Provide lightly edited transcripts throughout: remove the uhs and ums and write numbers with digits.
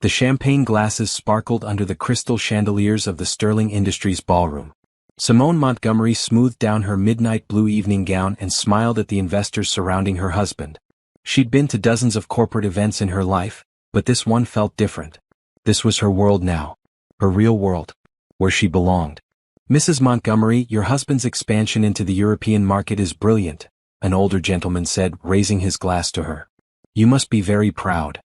The champagne glasses sparkled under the crystal chandeliers of the Sterling Industries ballroom. Simone Montgomery smoothed down her midnight blue evening gown and smiled at the investors surrounding her husband. She'd been to dozens of corporate events in her life, but this one felt different. This was her world now. Her real world. Where she belonged. "Mrs. Montgomery, your husband's expansion into the European market is brilliant," an older gentleman said, raising his glass to her. "You must be very proud."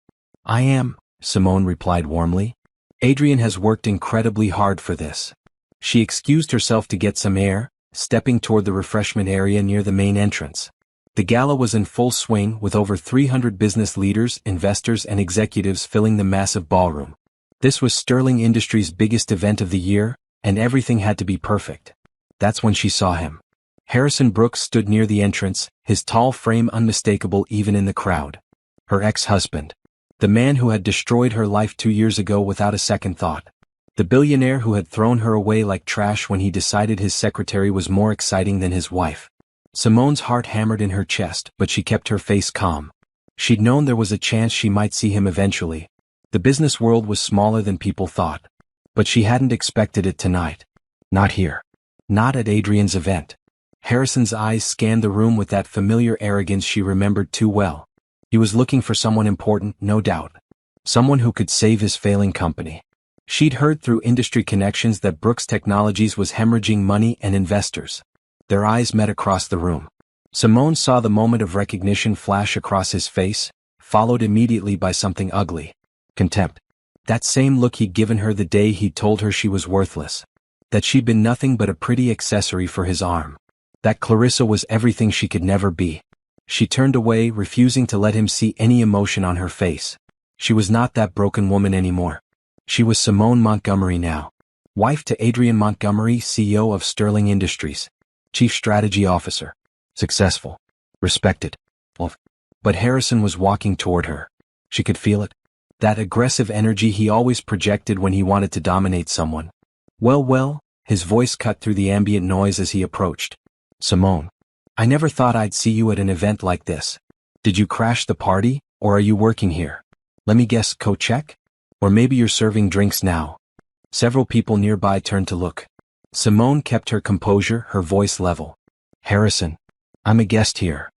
"I am," Simone replied warmly. "Adrian has worked incredibly hard for this." She excused herself to get some air, stepping toward the refreshment area near the main entrance. The gala was in full swing, with over 300 business leaders, investors, and executives filling the massive ballroom. This was Sterling Industries' biggest event of the year, and everything had to be perfect. That's when she saw him. Harrison Brooks stood near the entrance, his tall frame unmistakable even in the crowd. Her ex-husband. The man who had destroyed her life 2 years ago without a second thought. The billionaire who had thrown her away like trash when he decided his secretary was more exciting than his wife. Simone's heart hammered in her chest, but she kept her face calm. She'd known there was a chance she might see him eventually. The business world was smaller than people thought. But she hadn't expected it tonight. Not here. Not at Adrian's event. Harrison's eyes scanned the room with that familiar arrogance she remembered too well. He was looking for someone important, no doubt. Someone who could save his failing company. She'd heard through industry connections that Brooks Technologies was hemorrhaging money and investors. Their eyes met across the room. Simone saw the moment of recognition flash across his face, followed immediately by something ugly. Contempt. That same look he'd given her the day he'd told her she was worthless. That she'd been nothing but a pretty accessory for his arm. That Clarissa was everything she could never be. She turned away, refusing to let him see any emotion on her face. She was not that broken woman anymore. She was Simone Montgomery now. Wife to Adrian Montgomery, CEO of Sterling Industries. Chief Strategy Officer. Successful. Respected. But Harrison was walking toward her. She could feel it. That aggressive energy he always projected when he wanted to dominate someone. Well, his voice cut through the ambient noise as he approached. "Simone. I never thought I'd see you at an event like this. Did you crash the party, or are you working here? Let me guess, co-check? Or maybe you're serving drinks now." Several people nearby turned to look. Simone kept her composure, her voice level. "Harrison. I'm a guest here."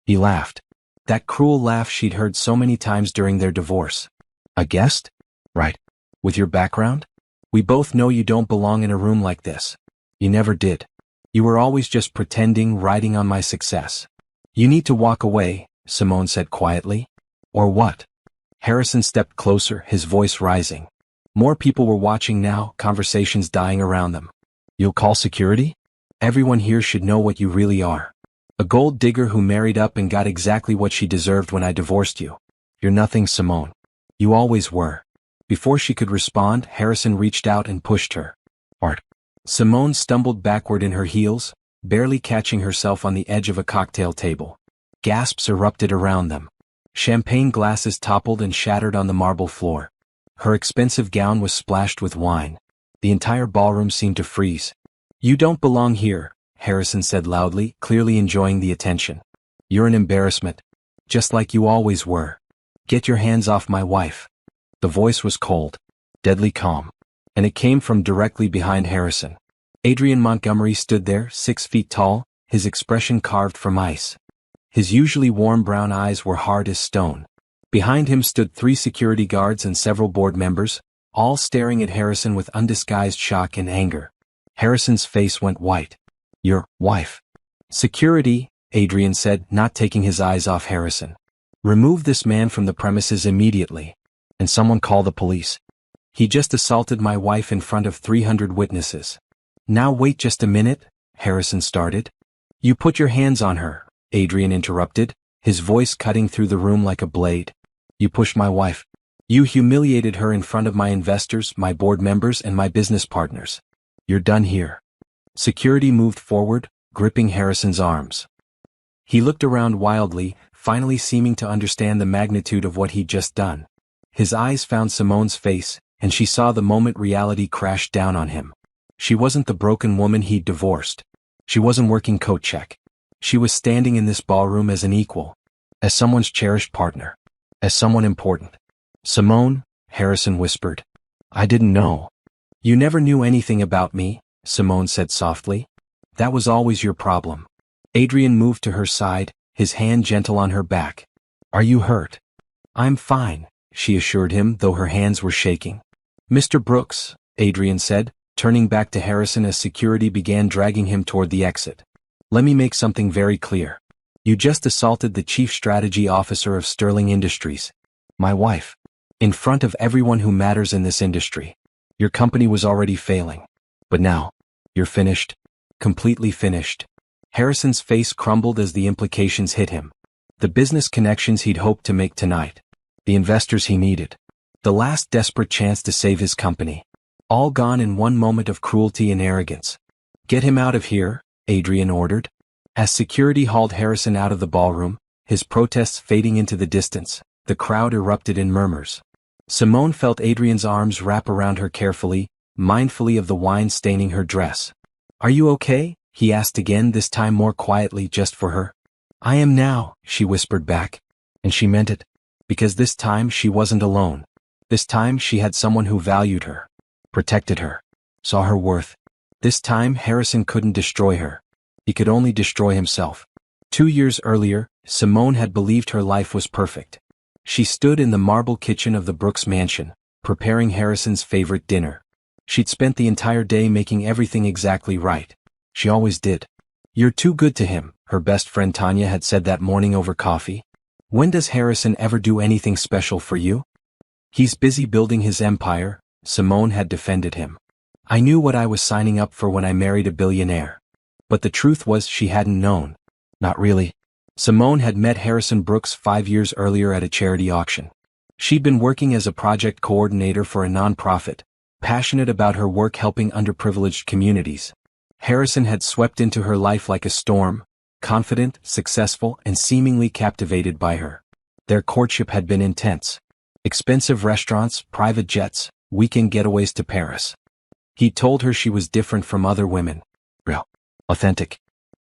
He laughed. That cruel laugh she'd heard so many times during their divorce. "A guest? Right. With your background? We both know you don't belong in a room like this. You never did. You were always just pretending, riding on my success. You need to walk away," Simone said quietly. "Or what?" Harrison stepped closer, his voice rising. More people were watching now, conversations dying around them. "You'll call security? Everyone here should know what you really are. A gold digger who married up and got exactly what she deserved when I divorced you. You're nothing, Simone. You always were." Before she could respond, Harrison reached out and pushed her. "Art." Simone stumbled backward in her heels, barely catching herself on the edge of a cocktail table. Gasps erupted around them. Champagne glasses toppled and shattered on the marble floor. Her expensive gown was splashed with wine. The entire ballroom seemed to freeze. "You don't belong here," Harrison said loudly, clearly enjoying the attention. "You're an embarrassment. Just like you always were. Get your hands off my wife." The voice was cold, deadly calm, and it came from directly behind Harrison. Adrian Montgomery stood there, 6 feet tall, his expression carved from ice. His usually warm brown eyes were hard as stone. Behind him stood 3 security guards and several board members, all staring at Harrison with undisguised shock and anger. Harrison's face went white. "Your wife." "Security," Adrian said, not taking his eyes off Harrison. "Remove this man from the premises immediately. And someone call the police. He just assaulted my wife in front of 300 witnesses." "Now wait just a minute," Harrison started. "You put your hands on her," Adrian interrupted, his voice cutting through the room like a blade. "You pushed my wife. You humiliated her in front of my investors, my board members, and my business partners. You're done here." Security moved forward, gripping Harrison's arms. He looked around wildly, finally seeming to understand the magnitude of what he'd just done. His eyes found Simone's face, and she saw the moment reality crashed down on him. She wasn't the broken woman he'd divorced. She wasn't working coat check. She was standing in this ballroom as an equal, as someone's cherished partner, as someone important. "Simone," Harrison whispered. I didn't know. You never knew anything about me, Simone said softly. That was always your problem. Adrian moved to her side, his hand gentle on her back. Are you hurt? I'm fine, she assured him, though her hands were shaking. Mr. Brooks, Adrian said, turning back to Harrison as security began dragging him toward the exit. Let me make something very clear. You just assaulted the chief strategy officer of Sterling Industries, my wife, in front of everyone who matters in this industry. Your company was already failing. But now, you're finished. Completely finished. Harrison's face crumbled as the implications hit him. The business connections he'd hoped to make tonight. The investors he needed. The last desperate chance to save his company. All gone in one moment of cruelty and arrogance. Get him out of here, Adrian ordered. As security hauled Harrison out of the ballroom, his protests fading into the distance, the crowd erupted in murmurs. Simone felt Adrian's arms wrap around her carefully, mindfully of the wine staining her dress. Are you okay? He asked again, this time more quietly, just for her. I am now, she whispered back. And she meant it. Because this time she wasn't alone. This time she had someone who valued her. Protected her. Saw her worth. This time Harrison couldn't destroy her. He could only destroy himself. 2 years earlier, Simone had believed her life was perfect. She stood in the marble kitchen of the Brooks mansion, preparing Harrison's favorite dinner. She'd spent the entire day making everything exactly right. She always did. You're too good to him, her best friend Tanya had said that morning over coffee. When does Harrison ever do anything special for you? He's busy building his empire, Simone had defended him. I knew what I was signing up for when I married a billionaire. But the truth was she hadn't known. Not really. Simone had met Harrison Brooks 5 years earlier at a charity auction. She'd been working as a project coordinator for a nonprofit, passionate about her work helping underprivileged communities. Harrison had swept into her life like a storm, confident, successful, and seemingly captivated by her. Their courtship had been intense. Expensive restaurants, private jets, weekend getaways to Paris. He told her she was different from other women. Real. Authentic.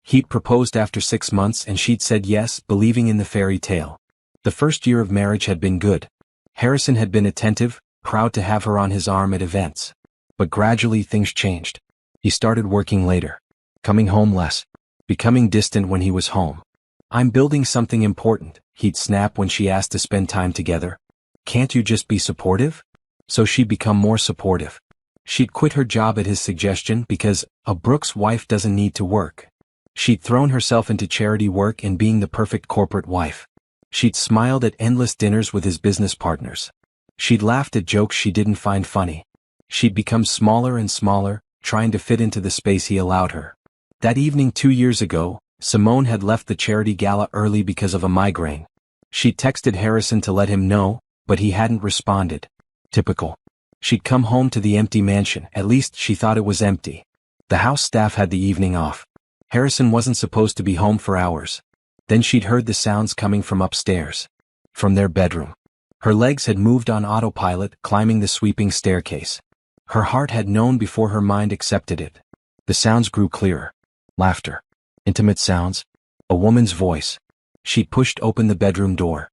He'd proposed after 6 months and she'd said yes, believing in the fairy tale. The first year of marriage had been good. Harrison had been attentive, proud to have her on his arm at events. But gradually things changed. He started working later. Coming home less. Becoming distant when he was home. I'm building something important, he'd snap when she asked to spend time together. Can't you just be supportive? So she'd become more supportive. She'd quit her job at his suggestion because a Brooks wife doesn't need to work. She'd thrown herself into charity work and being the perfect corporate wife. She'd smiled at endless dinners with his business partners. She'd laughed at jokes she didn't find funny. She'd become smaller and smaller, trying to fit into the space he allowed her. That evening 2 years ago, Simone had left the charity gala early because of a migraine. She'd texted Harrison to let him know, but he hadn't responded. Typical. She'd come home to the empty mansion, at least she thought it was empty. The house staff had the evening off. Harrison wasn't supposed to be home for hours. Then she'd heard the sounds coming from upstairs. From their bedroom. Her legs had moved on autopilot, climbing the sweeping staircase. Her heart had known before her mind accepted it. The sounds grew clearer. Laughter. Intimate sounds. A woman's voice. She'd pushed open the bedroom door.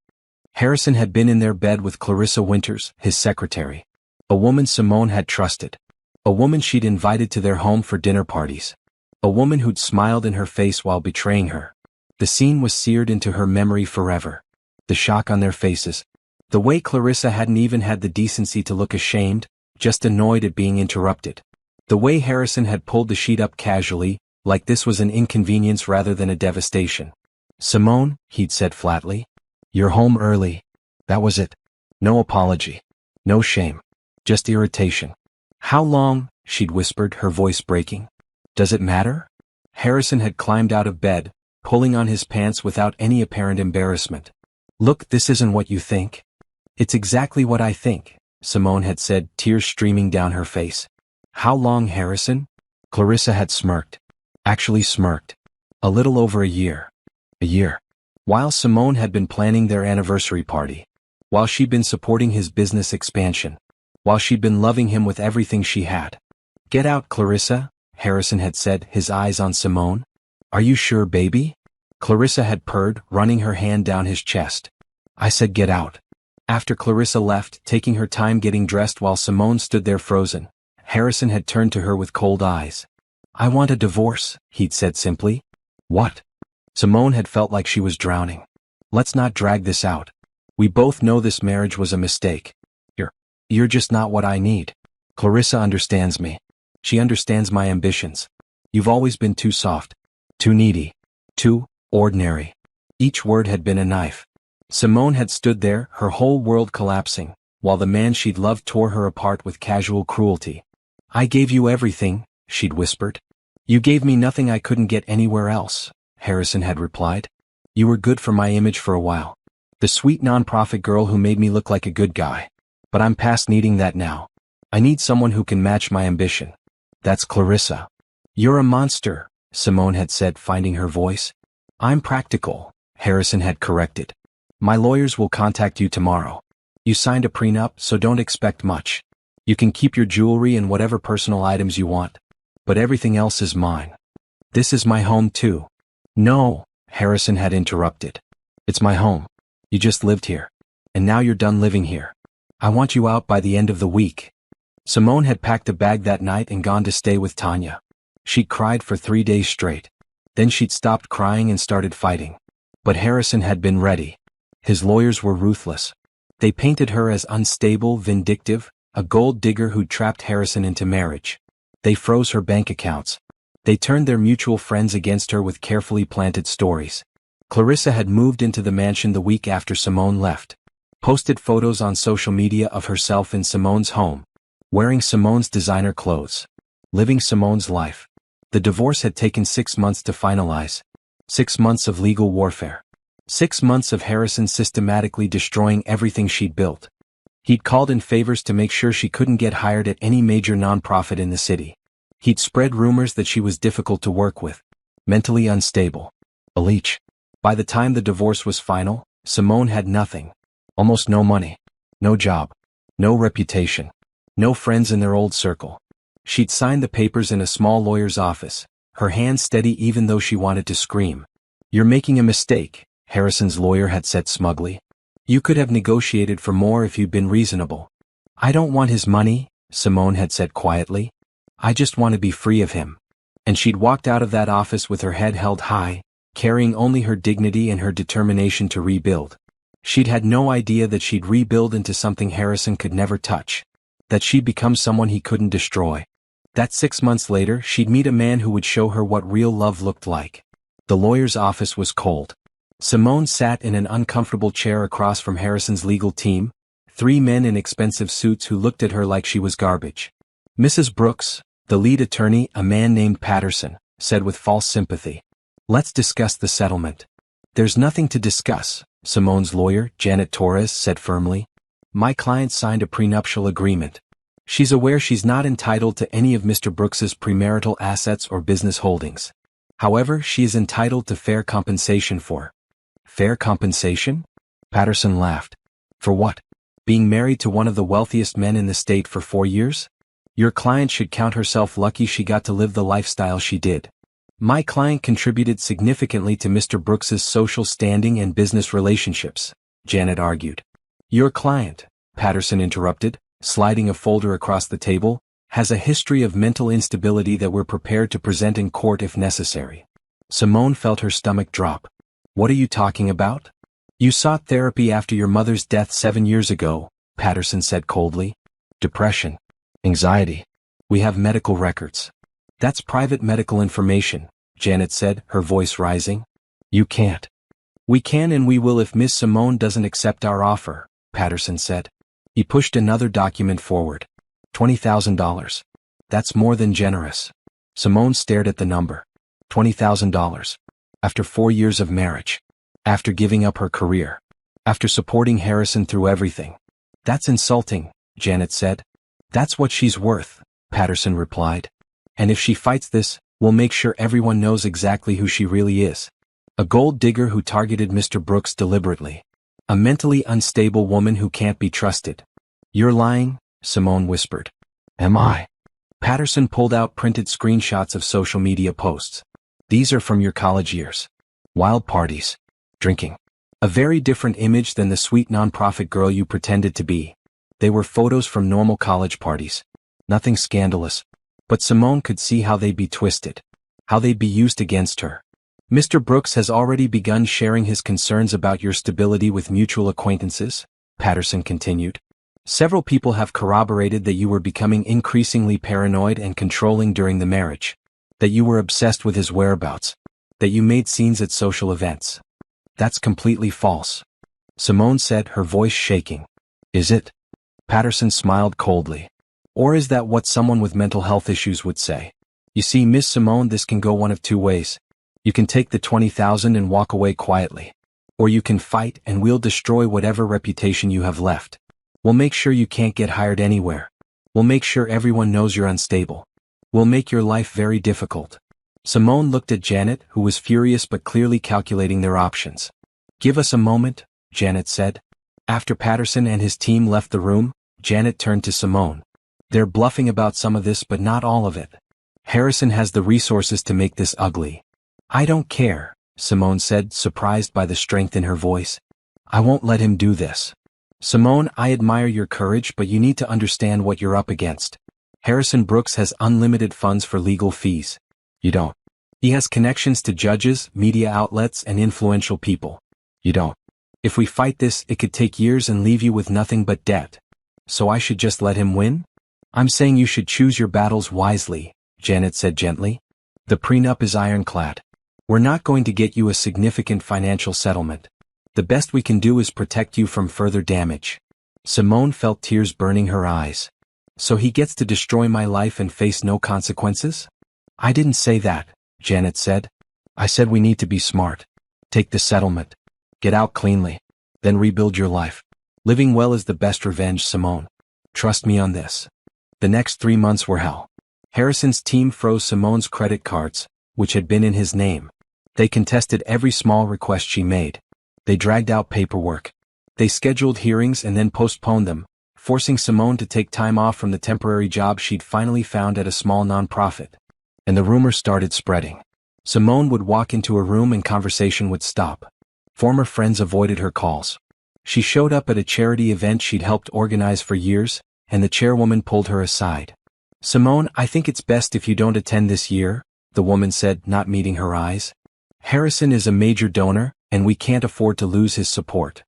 Harrison had been in their bed with Clarissa Winters, his secretary. A woman Simone had trusted. A woman she'd invited to their home for dinner parties. A woman who'd smiled in her face while betraying her. The scene was seared into her memory forever. The shock on their faces. The way Clarissa hadn't even had the decency to look ashamed, just annoyed at being interrupted. The way Harrison had pulled the sheet up casually, like this was an inconvenience rather than a devastation. Simone, he'd said flatly. You're home early. That was it. No apology. No shame. Just irritation. How long? She'd whispered, her voice breaking. Does it matter? Harrison had climbed out of bed, pulling on his pants without any apparent embarrassment. Look, this isn't what you think. It's exactly what I think, Simone had said, tears streaming down her face. How long, Harrison? Clarissa had smirked. Actually smirked. A little over a year. A year. While Simone had been planning their anniversary party. While she'd been supporting his business expansion. While she'd been loving him with everything she had. Get out, Clarissa, Harrison had said, his eyes on Simone. Are you sure, baby? Clarissa had purred, running her hand down his chest. I said get out. After Clarissa left, taking her time getting dressed while Simone stood there frozen, Harrison had turned to her with cold eyes. "I want a divorce," he'd said simply. "What?" Simone had felt like she was drowning. "Let's not drag this out. We both know this marriage was a mistake. You're just not what I need. Clarissa understands me. She understands my ambitions. You've always been too soft, too needy, too ordinary." Each word had been a knife. Simone had stood there, her whole world collapsing, while the man she'd loved tore her apart with casual cruelty. "I gave you everything," she'd whispered. "You gave me nothing I couldn't get anywhere else," Harrison had replied. "You were good for my image for a while. The sweet nonprofit girl who made me look like a good guy. But I'm past needing that now. I need someone who can match my ambition. That's Clarissa." "You're a monster," Simone had said, finding her voice. "I'm practical," Harrison had corrected. "My lawyers will contact you tomorrow. You signed a prenup, so don't expect much. You can keep your jewelry and whatever personal items you want. But everything else is mine. This is my home too." "No," Harrison had interrupted. "It's my home. You just lived here. And now you're done living here. I want you out by the end of the week." Simone had packed a bag that night and gone to stay with Tanya. She'd cried for 3 days straight. Then she'd stopped crying and started fighting. But Harrison had been ready. His lawyers were ruthless. They painted her as unstable, vindictive, a gold digger who'd trapped Harrison into marriage. They froze her bank accounts. They turned their mutual friends against her with carefully planted stories. Clarissa had moved into the mansion the week after Simone left. Posted photos on social media of herself in Simone's home, wearing Simone's designer clothes, living Simone's life. The divorce had taken 6 months to finalize. 6 months of legal warfare. 6 months of Harrison systematically destroying everything she'd built. He'd called in favors to make sure she couldn't get hired at any major nonprofit in the city. He'd spread rumors that she was difficult to work with, mentally unstable, a leech. By the time the divorce was final, Simone had nothing. Almost no money, no job, no reputation, no friends in their old circle. She'd signed the papers in a small lawyer's office, her hands steady even though she wanted to scream. "You're making a mistake," Harrison's lawyer had said smugly. "You could have negotiated for more if you'd been reasonable." "I don't want his money," Simone had said quietly. "I just want to be free of him." And she'd walked out of that office with her head held high, carrying only her dignity and her determination to rebuild. She'd had no idea that she'd rebuild into something Harrison could never touch. That she'd become someone he couldn't destroy. That 6 months later, she'd meet a man who would show her what real love looked like. The lawyer's office was cold. Simone sat in an uncomfortable chair across from Harrison's legal team, 3 men in expensive suits who looked at her like she was garbage. Mrs. Brooks, the lead attorney, a man named Patterson, said with false sympathy, "Let's discuss the settlement." "There's nothing to discuss," Simone's lawyer, Janet Torres, said firmly. "My client signed a prenuptial agreement. She's aware she's not entitled to any of Mr. Brooks's premarital assets or business holdings. However, she is entitled to fair compensation for." "Fair compensation?" Patterson laughed. "For what? Being married to one of the wealthiest men in the state for 4 years? Your client should count herself lucky she got to live the lifestyle she did. My client contributed significantly to Mr. Brooks's social standing and business relationships," Janet argued. "Your client," Patterson interrupted, sliding a folder across the table, "has a history of mental instability that we're prepared to present in court if necessary." Simone felt her stomach drop. "What are you talking about?" "You sought therapy after your mother's death 7 years ago," Patterson said coldly. "Depression. Anxiety. We have medical records." "That's private medical information," Janet said, her voice rising. "You can't." "We can and we will if Miss Simone doesn't accept our offer," Patterson said. He pushed another document forward. $20,000. "That's more than generous." Simone stared at the number. $20,000. After 4 years of marriage. After giving up her career. After supporting Harrison through everything. "That's insulting," Janet said. "That's what she's worth," Patterson replied. "And if she fights this, we'll make sure everyone knows exactly who she really is. A gold digger who targeted Mr. Brooks deliberately. A mentally unstable woman who can't be trusted." "You're lying," Simone whispered. "Am I?" Patterson pulled out printed screenshots of social media posts. "These are from your college years. Wild parties. Drinking. A very different image than the sweet nonprofit girl you pretended to be. They were photos from normal college parties. Nothing scandalous. But Simone could see how they'd be twisted. How they'd be used against her. Mr. Brooks has already begun sharing his concerns about your stability with mutual acquaintances, Patterson continued. Several people have corroborated that you were becoming increasingly paranoid and controlling during the marriage. That you were obsessed with his whereabouts. That you made scenes at social events. That's completely false. Simone said, her voice shaking. Is it? Patterson smiled coldly. Or is that what someone with mental health issues would say? You see, Miss Simone, this can go one of two ways. You can take the $20,000 and walk away quietly. Or you can fight and we'll destroy whatever reputation you have left. We'll make sure you can't get hired anywhere. We'll make sure everyone knows you're unstable. We'll make your life very difficult. Simone looked at Janet, who was furious but clearly calculating their options. Give us a moment, Janet said. After Patterson and his team left the room, Janet turned to Simone. They're bluffing about some of this but not all of it. Harrison has the resources to make this ugly. I don't care, Simone said, surprised by the strength in her voice. I won't let him do this. Simone, I admire your courage, but you need to understand what you're up against. Harrison Brooks has unlimited funds for legal fees. You don't. He has connections to judges, media outlets, and influential people. You don't. If we fight this, it could take years and leave you with nothing but debt. So I should just let him win? I'm saying you should choose your battles wisely, Janet said gently. The prenup is ironclad. We're not going to get you a significant financial settlement. The best we can do is protect you from further damage. Simone felt tears burning her eyes. So he gets to destroy my life and face no consequences? I didn't say that, Janet said. I said we need to be smart. Take the settlement. Get out cleanly. Then rebuild your life. Living well is the best revenge, Simone. Trust me on this. The next 3 months were hell. Harrison's team froze Simone's credit cards, which had been in his name. They contested every small request she made. They dragged out paperwork. They scheduled hearings and then postponed them, forcing Simone to take time off from the temporary job she'd finally found at a small nonprofit. And the rumors started spreading. Simone would walk into a room and conversation would stop. Former friends avoided her calls. She showed up at a charity event she'd helped organize for years, and the chairwoman pulled her aside. Simone, I think it's best if you don't attend this year, the woman said, not meeting her eyes. Harrison is a major donor, and we can't afford to lose his support.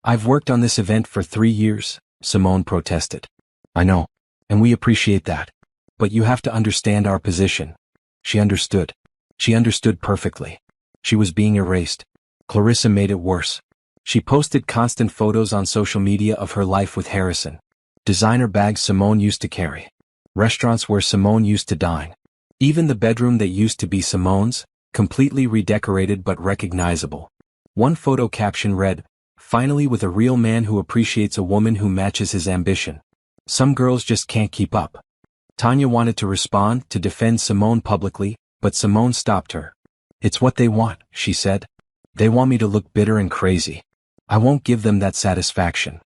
I've worked on this event for 3 years, Simone protested. I know, and we appreciate that. But you have to understand our position. She understood. She understood perfectly. She was being erased. Clarissa made it worse. She posted constant photos on social media of her life with Harrison. Designer bags Simone used to carry. Restaurants where Simone used to dine. Even the bedroom that used to be Simone's, completely redecorated but recognizable. One photo caption read, "Finally with a real man who appreciates a woman who matches his ambition. Some girls just can't keep up." Tanya wanted to respond, to defend Simone publicly, but Simone stopped her. "It's what they want," she said. "They want me to look bitter and crazy. I won't give them that satisfaction."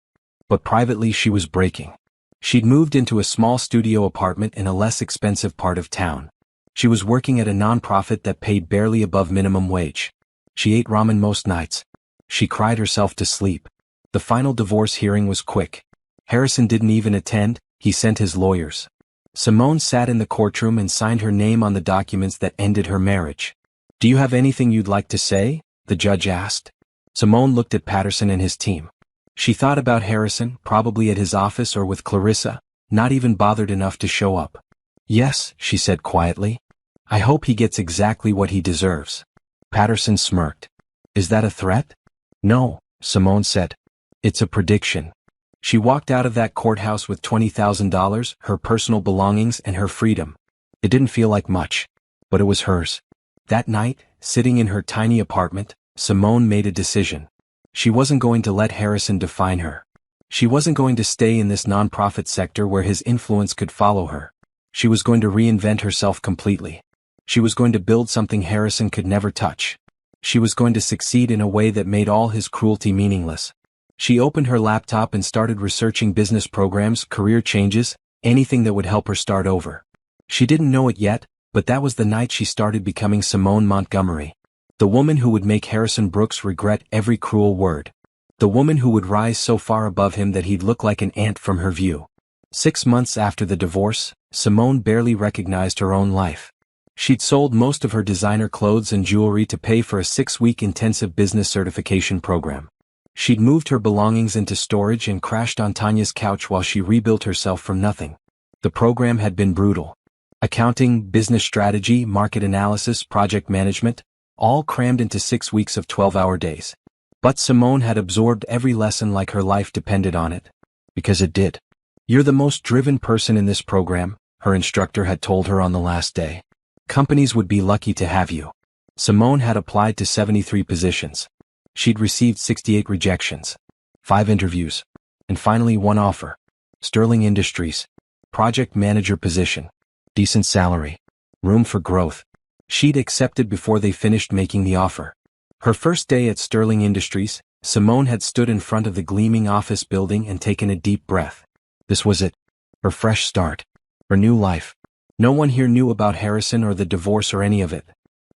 But privately she was breaking. She'd moved into a small studio apartment in a less expensive part of town. She was working at a nonprofit that paid barely above minimum wage. She ate ramen most nights. She cried herself to sleep. The final divorce hearing was quick. Harrison didn't even attend, he sent his lawyers. Simone sat in the courtroom and signed her name on the documents that ended her marriage. "Do you have anything you'd like to say?" the judge asked. Simone looked at Patterson and his team. She thought about Harrison, probably at his office or with Clarissa, not even bothered enough to show up. "Yes," she said quietly. "I hope he gets exactly what he deserves." Patterson smirked. "Is that a threat?" "No," Simone said. "It's a prediction." She walked out of that courthouse with $20,000, her personal belongings and her freedom. It didn't feel like much, but it was hers. That night, sitting in her tiny apartment, Simone made a decision. She wasn't going to let Harrison define her. She wasn't going to stay in this nonprofit sector where his influence could follow her. She was going to reinvent herself completely. She was going to build something Harrison could never touch. She was going to succeed in a way that made all his cruelty meaningless. She opened her laptop and started researching business programs, career changes, anything that would help her start over. She didn't know it yet, but that was the night she started becoming Simone Montgomery. The woman who would make Harrison Brooks regret every cruel word. The woman who would rise so far above him that he'd look like an ant from her view. 6 months after the divorce, Simone barely recognized her own life. She'd sold most of her designer clothes and jewelry to pay for a 6-week intensive business certification program. She'd moved her belongings into storage and crashed on Tanya's couch while she rebuilt herself from nothing. The program had been brutal. Accounting, business strategy, market analysis, project management, all crammed into 6 weeks of 12-hour days. But Simone had absorbed every lesson like her life depended on it. Because it did. "You're the most driven person in this program," her instructor had told her on the last day. "Companies would be lucky to have you." Simone had applied to 73 positions. She'd received 68 rejections, 5 interviews, and finally 1 offer. Sterling Industries. Project manager position. Decent salary. Room for growth. She'd accepted before they finished making the offer. Her first day at Sterling Industries, Simone had stood in front of the gleaming office building and taken a deep breath. This was it. Her fresh start. Her new life. No one here knew about Harrison or the divorce or any of it.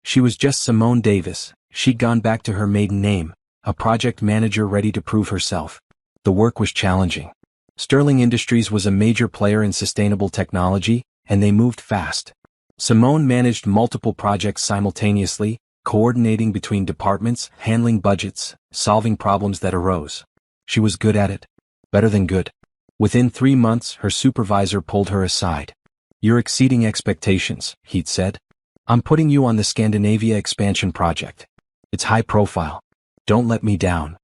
She was just Simone Davis. She'd gone back to her maiden name, a project manager ready to prove herself. The work was challenging. Sterling Industries was a major player in sustainable technology, and they moved fast. Simone managed multiple projects simultaneously, coordinating between departments, handling budgets, solving problems that arose. She was good at it. Better than good. Within 3 months, her supervisor pulled her aside. "You're exceeding expectations," he'd said. "I'm putting you on the Scandinavia expansion project. It's high profile. Don't let me down."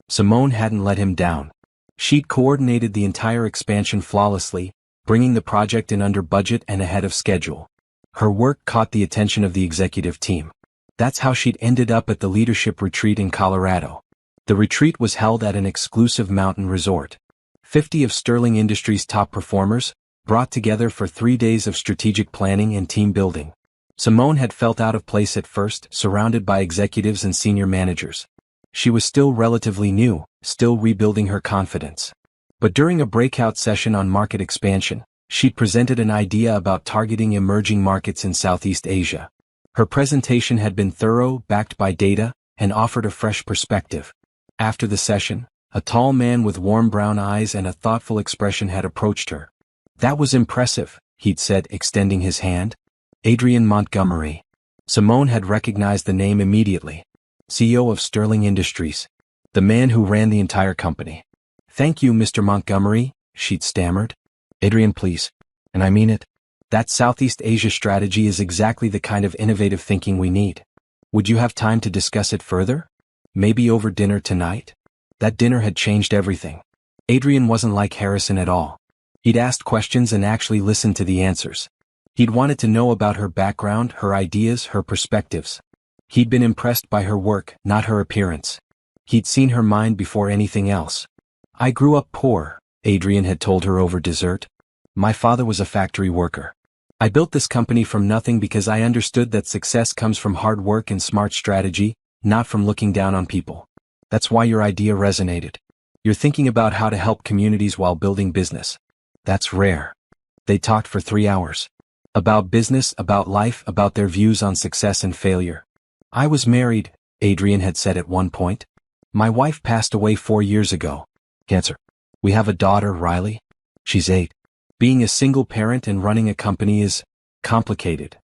Simone hadn't let him down. She'd coordinated the entire expansion flawlessly, bringing the project in under budget and ahead of schedule. Her work caught the attention of the executive team. That's how she'd ended up at the leadership retreat in Colorado. The retreat was held at an exclusive mountain resort. 50 of Sterling Industries' top performers, brought together for 3 days of strategic planning and team building. Simone had felt out of place at first, surrounded by executives and senior managers. She was still relatively new, still rebuilding her confidence. But during a breakout session on market expansion, she'd presented an idea about targeting emerging markets in Southeast Asia. Her presentation had been thorough, backed by data, and offered a fresh perspective. After the session, a tall man with warm brown eyes and a thoughtful expression had approached her. "That was impressive," he'd said, extending his hand. "Adrian Montgomery." Simone had recognized the name immediately. CEO of Sterling Industries. The man who ran the entire company. "Thank you, Mr. Montgomery," she'd stammered. "Adrian, please. And I mean it. That Southeast Asia strategy is exactly the kind of innovative thinking we need. Would you have time to discuss it further? Maybe over dinner tonight?" That dinner had changed everything. Adrian wasn't like Harrison at all. He'd asked questions and actually listened to the answers. He'd wanted to know about her background, her ideas, her perspectives. He'd been impressed by her work, not her appearance. He'd seen her mind before anything else. "I grew up poor," Adrian had told her over dessert. "My father was a factory worker. I built this company from nothing because I understood that success comes from hard work and smart strategy, not from looking down on people. That's why your idea resonated. You're thinking about how to help communities while building business. That's rare." They talked for 3 hours. About business, about life, about their views on success and failure. "I was married," Adrian had said at one point. "My wife passed away 4 years ago. Cancer. We have a daughter, Riley. She's 8. Being a single parent and running a company is complicated."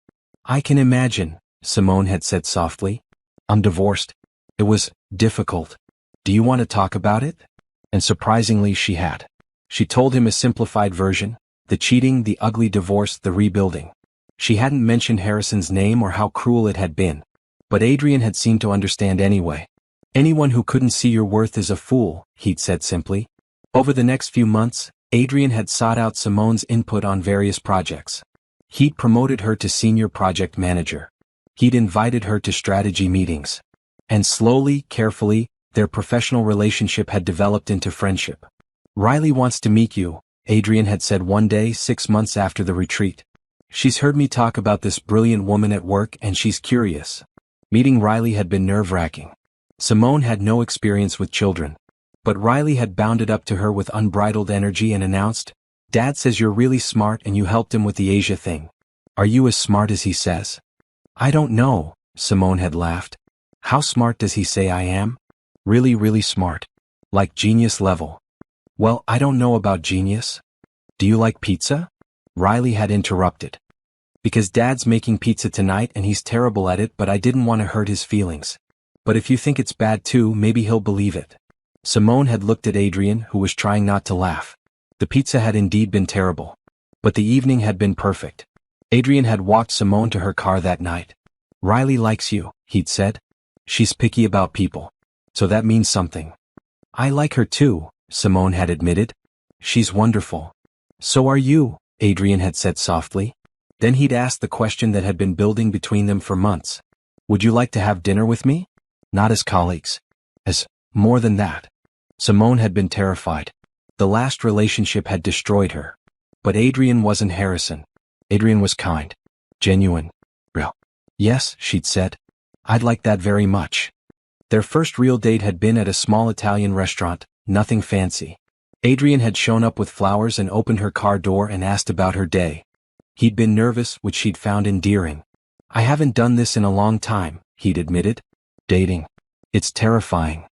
"I can imagine," Simone had said softly. "I'm divorced. It was difficult. Do you want to talk about it?" And surprisingly, she had. She told him a simplified version: the cheating, the ugly divorce, the rebuilding. She hadn't mentioned Harrison's name or how cruel it had been. But Adrian had seemed to understand anyway. "Anyone who couldn't see your worth is a fool," he'd said simply. Over the next few months, Adrian had sought out Simone's input on various projects. He'd promoted her to senior project manager. He'd invited her to strategy meetings. And slowly, carefully, their professional relationship had developed into friendship. "Riley wants to meet you," Adrian had said one day 6 months after the retreat. "She's heard me talk about this brilliant woman at work and she's curious." Meeting Riley had been nerve-wracking. Simone had no experience with children. But Riley had bounded up to her with unbridled energy and announced, "Dad says you're really smart and you helped him with the Asia thing. Are you as smart as he says?" "I don't know," Simone had laughed. How smart does he say I am? Really, really smart. Like genius level. Well, I don't know about genius. Do you like pizza? Riley had interrupted. Because Dad's making pizza tonight and he's terrible at it, but I didn't want to hurt his feelings. But if you think it's bad too, maybe he'll believe it. Simone had looked at Adrian, who was trying not to laugh. The pizza had indeed been terrible. But the evening had been perfect. Adrian had walked Simone to her car that night. Riley likes you, he'd said. She's picky about people. So that means something. I like her too, Simone had admitted. She's wonderful. So are you, Adrian had said softly. Then he'd asked the question that had been building between them for months. Would you like to have dinner with me? Not as colleagues. As more than that. Simone had been terrified. The last relationship had destroyed her. But Adrian wasn't Harrison. Adrian was kind. Genuine. Real. Yes, she'd said. I'd like that very much. Their first real date had been at a small Italian restaurant, nothing fancy. Adrian had shown up with flowers and opened her car door and asked about her day. He'd been nervous, which she'd found endearing. I haven't done this in a long time, he'd admitted. Dating. It's terrifying.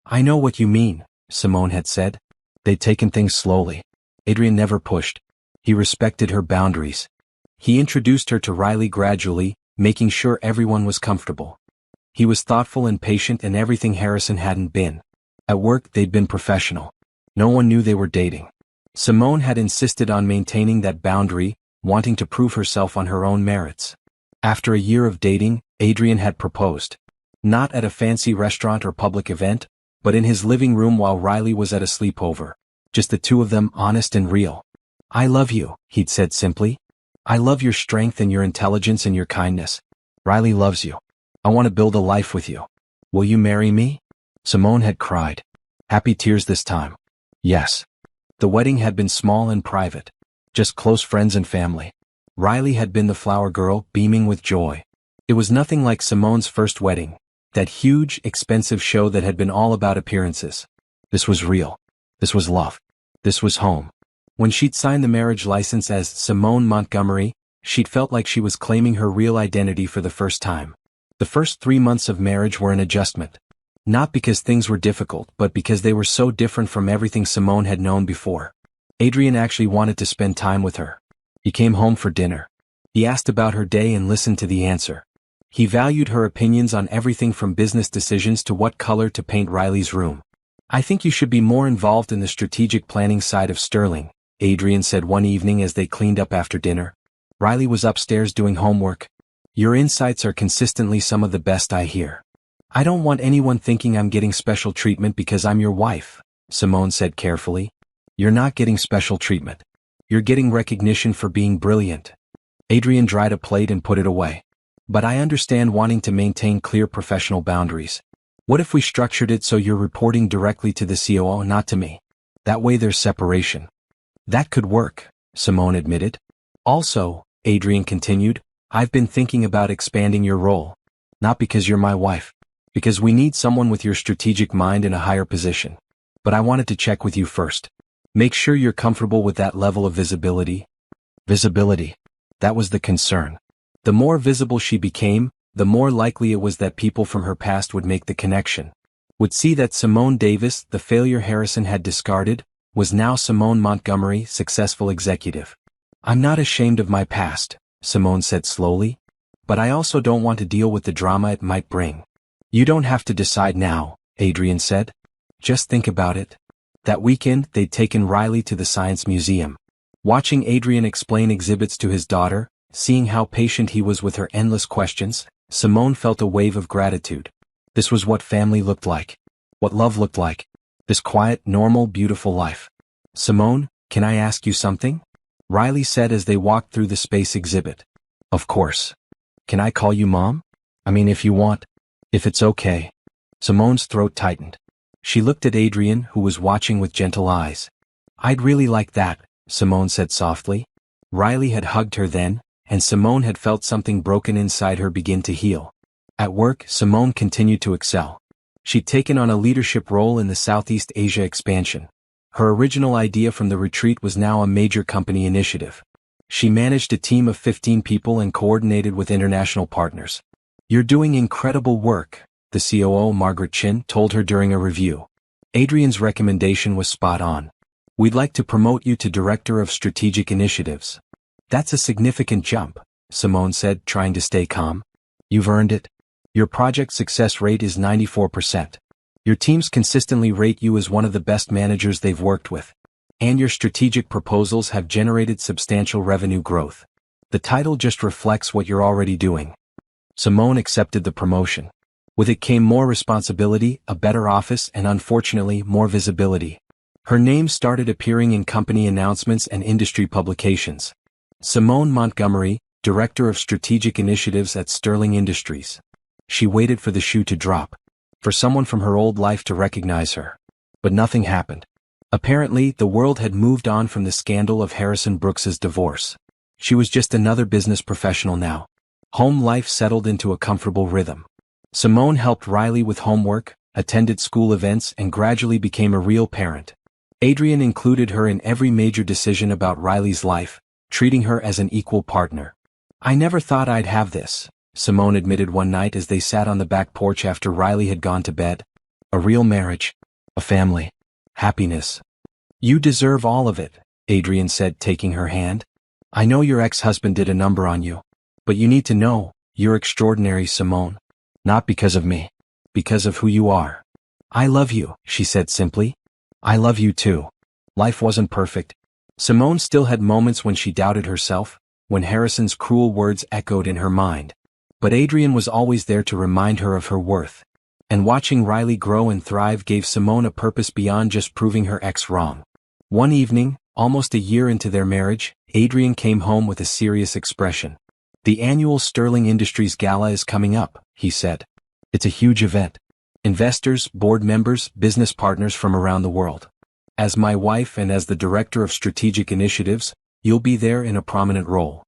I know what you mean, Simone had said. They'd taken things slowly. Adrian never pushed. He respected her boundaries. He introduced her to Riley gradually, making sure everyone was comfortable. He was thoughtful and patient, and everything Harrison hadn't been. At work, they'd been professional. No one knew they were dating. Simone had insisted on maintaining that boundary, wanting to prove herself on her own merits. After a year of dating, Adrian had proposed. Not at a fancy restaurant or public event, but in his living room while Riley was at a sleepover. Just the two of them, honest and real. I love you, he'd said simply. I love your strength and your intelligence and your kindness. Riley loves you. I want to build a life with you. Will you marry me? Simone had cried. Happy tears this time. Yes. The wedding had been small and private. Just close friends and family. Riley had been the flower girl, beaming with joy. It was nothing like Simone's first wedding, that huge, expensive show that had been all about appearances. This was real. This was love. This was home. When she'd signed the marriage license as Simone Montgomery, she'd felt like she was claiming her real identity for the first time. The first 3 months of marriage were an adjustment. Not because things were difficult, but because they were so different from everything Simone had known before. Adrian actually wanted to spend time with her. He came home for dinner. He asked about her day and listened to the answer. He valued her opinions on everything from business decisions to what color to paint Riley's room. I think you should be more involved in the strategic planning side of Sterling, Adrian said one evening as they cleaned up after dinner. Riley was upstairs doing homework. Your insights are consistently some of the best I hear. I don't want anyone thinking I'm getting special treatment because I'm your wife, Simone said carefully. You're not getting special treatment. You're getting recognition for being brilliant. Adrian dried a plate and put it away. But I understand wanting to maintain clear professional boundaries. What if we structured it so you're reporting directly to the COO, not to me? That way there's separation. That could work, Simone admitted. Also, Adrian continued, I've been thinking about expanding your role. Not because you're my wife. Because we need someone with your strategic mind in a higher position. But I wanted to check with you first. Make sure you're comfortable with that level of visibility. Visibility. That was the concern. The more visible she became, the more likely it was that people from her past would make the connection. Would see that Simone Davis, the failure Harrison had discarded, was now Simone Montgomery, successful executive. I'm not ashamed of my past, Simone said slowly. But I also don't want to deal with the drama it might bring. You don't have to decide now, Adrian said. Just think about it. That weekend, they'd taken Riley to the Science Museum. Watching Adrian explain exhibits to his daughter, seeing how patient he was with her endless questions, Simone felt a wave of gratitude. This was what family looked like. What love looked like. This quiet, normal, beautiful life. Simone, can I ask you something? Riley said as they walked through the space exhibit. Of course. Can I call you Mom? I mean, if you want. If it's okay. Simone's throat tightened. She looked at Adrian, who was watching with gentle eyes. I'd really like that, Simone said softly. Riley had hugged her then, and Simone had felt something broken inside her begin to heal. At work, Simone continued to excel. She'd taken on a leadership role in the Southeast Asia expansion. Her original idea from the retreat was now a major company initiative. She managed a team of 15 people and coordinated with international partners. You're doing incredible work, the COO Margaret Chin told her during a review. Adrian's recommendation was spot on. We'd like to promote you to Director of Strategic Initiatives. That's a significant jump, Simone said, trying to stay calm. You've earned it. Your project success rate is 94%. Your teams consistently rate you as one of the best managers they've worked with. And your strategic proposals have generated substantial revenue growth. The title just reflects what you're already doing. Simone accepted the promotion. With it came more responsibility, a better office, and unfortunately, more visibility. Her name started appearing in company announcements and industry publications. Simone Montgomery, Director of Strategic Initiatives at Sterling Industries. She waited for the shoe to drop, for someone from her old life to recognize her. But nothing happened. Apparently, the world had moved on from the scandal of Harrison Brooks's divorce. She was just another business professional now. Home life settled into a comfortable rhythm. Simone helped Riley with homework, attended school events, and gradually became a real parent. Adrian included her in every major decision about Riley's life, treating her as an equal partner. I never thought I'd have this, Simone admitted one night as they sat on the back porch after Riley had gone to bed. A real marriage. A family. Happiness. You deserve all of it, Adrian said, taking her hand. I know your ex-husband did a number on you. But you need to know, you're extraordinary, Simone. Not because of me. Because of who you are. I love you, she said simply. I love you too. Life wasn't perfect. Simone still had moments when she doubted herself, when Harrison's cruel words echoed in her mind. But Adrian was always there to remind her of her worth. And watching Riley grow and thrive gave Simone a purpose beyond just proving her ex wrong. One evening, almost a year into their marriage, Adrian came home with a serious expression. The annual Sterling Industries Gala is coming up, he said. It's a huge event. Investors, board members, business partners from around the world. As my wife and as the Director of Strategic Initiatives, you'll be there in a prominent role.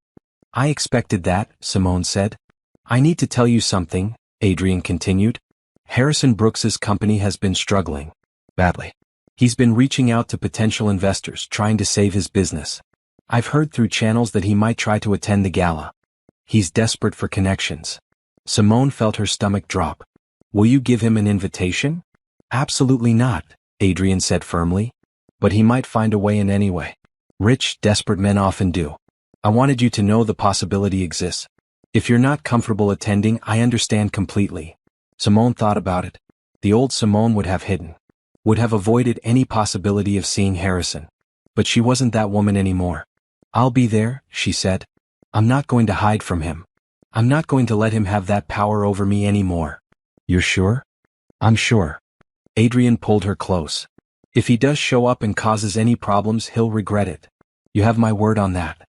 I expected that, Simone said. I need to tell you something, Adrian continued. Harrison Brooks's company has been struggling. Badly. He's been reaching out to potential investors trying to save his business. I've heard through channels that he might try to attend the gala. He's desperate for connections. Simone felt her stomach drop. Will you give him an invitation? Absolutely not, Adrian said firmly. But he might find a way in anyway. Rich, desperate men often do. I wanted you to know the possibility exists. If you're not comfortable attending, I understand completely. Simone thought about it. The old Simone would have hidden. Would have avoided any possibility of seeing Harrison. But she wasn't that woman anymore. I'll be there, she said. I'm not going to hide from him. I'm not going to let him have that power over me anymore. You're sure? I'm sure. Adrian pulled her close. If he does show up and causes any problems, he'll regret it. You have my word on that.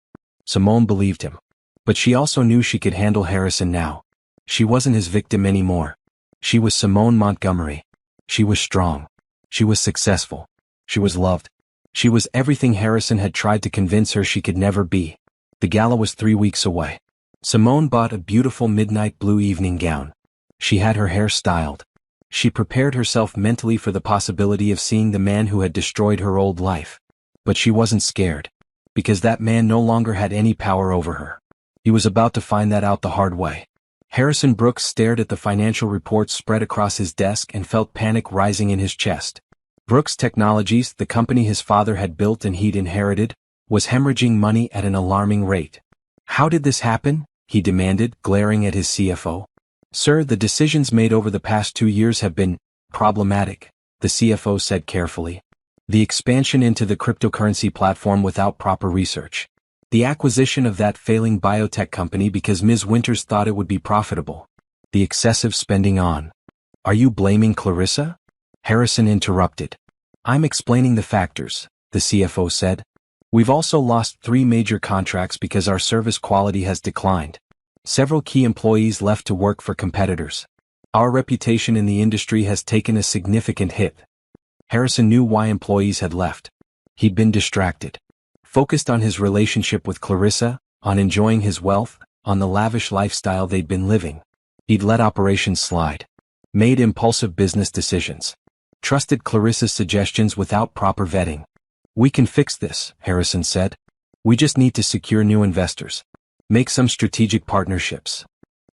Simone believed him. But she also knew she could handle Harrison now. She wasn't his victim anymore. She was Simone Montgomery. She was strong. She was successful. She was loved. She was everything Harrison had tried to convince her she could never be. The gala was 3 weeks away. Simone bought a beautiful midnight blue evening gown. She had her hair styled. She prepared herself mentally for the possibility of seeing the man who had destroyed her old life. But she wasn't scared. Because that man no longer had any power over her. He was about to find that out the hard way. Harrison Brooks stared at the financial reports spread across his desk and felt panic rising in his chest. Brooks Technologies, the company his father had built and he'd inherited, was hemorrhaging money at an alarming rate. How did this happen? He demanded, glaring at his CFO. Sir, the decisions made over the past 2 years have been problematic, the CFO said carefully. The expansion into the cryptocurrency platform without proper research. The acquisition of that failing biotech company because Ms. Winters thought it would be profitable. The excessive spending on. Are you blaming Clarissa? Harrison interrupted. I'm explaining the factors, the CFO said. We've also lost 3 major contracts because our service quality has declined. Several key employees left to work for competitors. Our reputation in the industry has taken a significant hit. Harrison knew why employees had left. He'd been distracted. Focused on his relationship with Clarissa, on enjoying his wealth, on the lavish lifestyle they'd been living. He'd let operations slide. Made impulsive business decisions. Trusted Clarissa's suggestions without proper vetting. We can fix this, Harrison said. We just need to secure new investors. Make some strategic partnerships.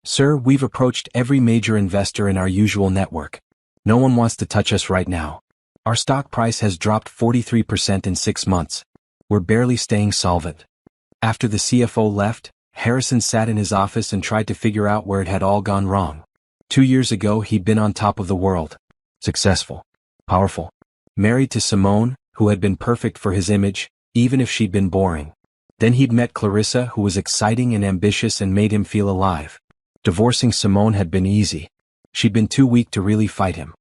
"Sir, we've approached every major investor in our usual network. No one wants to touch us right now. Our stock price has dropped 43% in 6 months. We're barely staying solvent." After the CFO left, Harrison sat in his office and tried to figure out where it had all gone wrong. 2 years ago he'd been on top of the world. Successful. Powerful. Married to Simone, who had been perfect for his image, even if she'd been boring. Then he'd met Clarissa, who was exciting and ambitious and made him feel alive. Divorcing Simone had been easy. She'd been too weak to really fight him.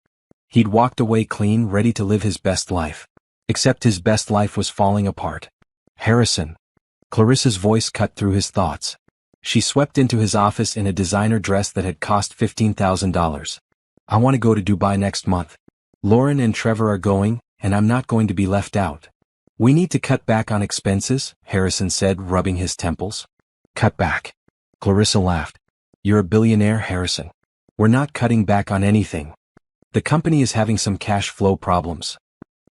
He'd walked away clean, ready to live his best life. Except his best life was falling apart. "Harrison." Clarissa's voice cut through his thoughts. She swept into his office in a designer dress that had cost $15,000. "I want to go to Dubai next month. Lauren and Trevor are going, and I'm not going to be left out." "We need to cut back on expenses," Harrison said, rubbing his temples. "Cut back?" Clarissa laughed. "You're a billionaire, Harrison. We're not cutting back on anything. The company is having some cash flow problems."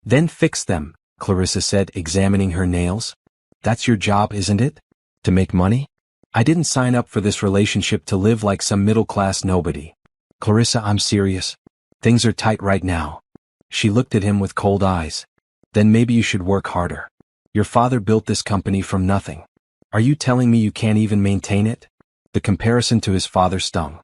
"Then fix them," Clarissa said, examining her nails. "That's your job, isn't it? To make money? I didn't sign up for this relationship to live like some middle-class nobody." "Clarissa, I'm serious. Things are tight right now." She looked at him with cold eyes. "Then maybe you should work harder. Your father built this company from nothing. Are you telling me you can't even maintain it?" The comparison to his father stung.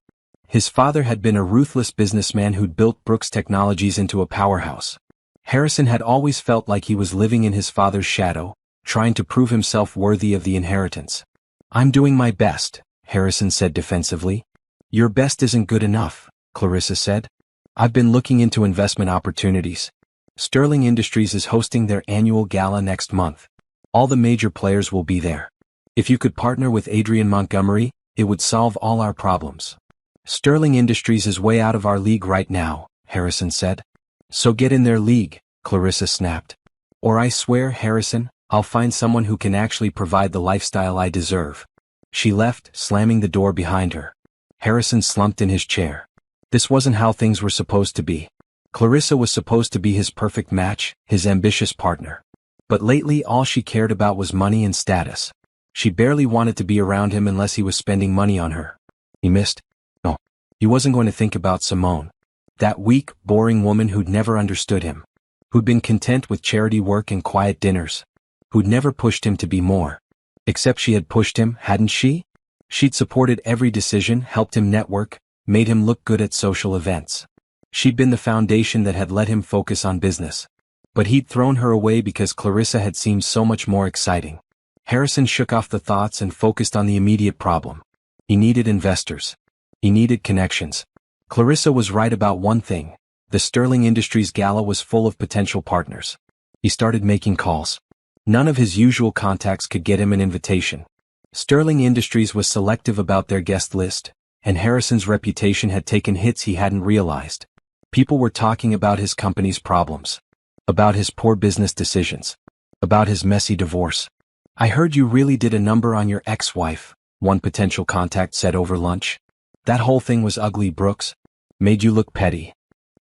His father had been a ruthless businessman who'd built Brooks Technologies into a powerhouse. Harrison had always felt like he was living in his father's shadow, trying to prove himself worthy of the inheritance. "I'm doing my best," Harrison said defensively. "Your best isn't good enough," Clarissa said. "I've been looking into investment opportunities. Sterling Industries is hosting their annual gala next month. All the major players will be there. If you could partner with Adrian Montgomery, it would solve all our problems." "Sterling Industries is way out of our league right now," Harrison said. "So get in their league," Clarissa snapped. "Or I swear, Harrison, I'll find someone who can actually provide the lifestyle I deserve." She left, slamming the door behind her. Harrison slumped in his chair. This wasn't how things were supposed to be. Clarissa was supposed to be his perfect match, his ambitious partner. But lately all she cared about was money and status. She barely wanted to be around him unless he was spending money on her. He missed. No. He wasn't going to think about Simone. That weak, boring woman who'd never understood him. Who'd been content with charity work and quiet dinners. Who'd never pushed him to be more. Except she had pushed him, hadn't she? She'd supported every decision, helped him network, made him look good at social events. She'd been the foundation that had let him focus on business. But he'd thrown her away because Clarissa had seemed so much more exciting. Harrison shook off the thoughts and focused on the immediate problem. He needed investors. He needed connections. Clarissa was right about one thing. The Sterling Industries gala was full of potential partners. He started making calls. None of his usual contacts could get him an invitation. Sterling Industries was selective about their guest list, and Harrison's reputation had taken hits he hadn't realized. People were talking about his company's problems. About his poor business decisions. About his messy divorce. "I heard you really did a number on your ex-wife," one potential contact said over lunch. "That whole thing was ugly, Brooks. Made you look petty."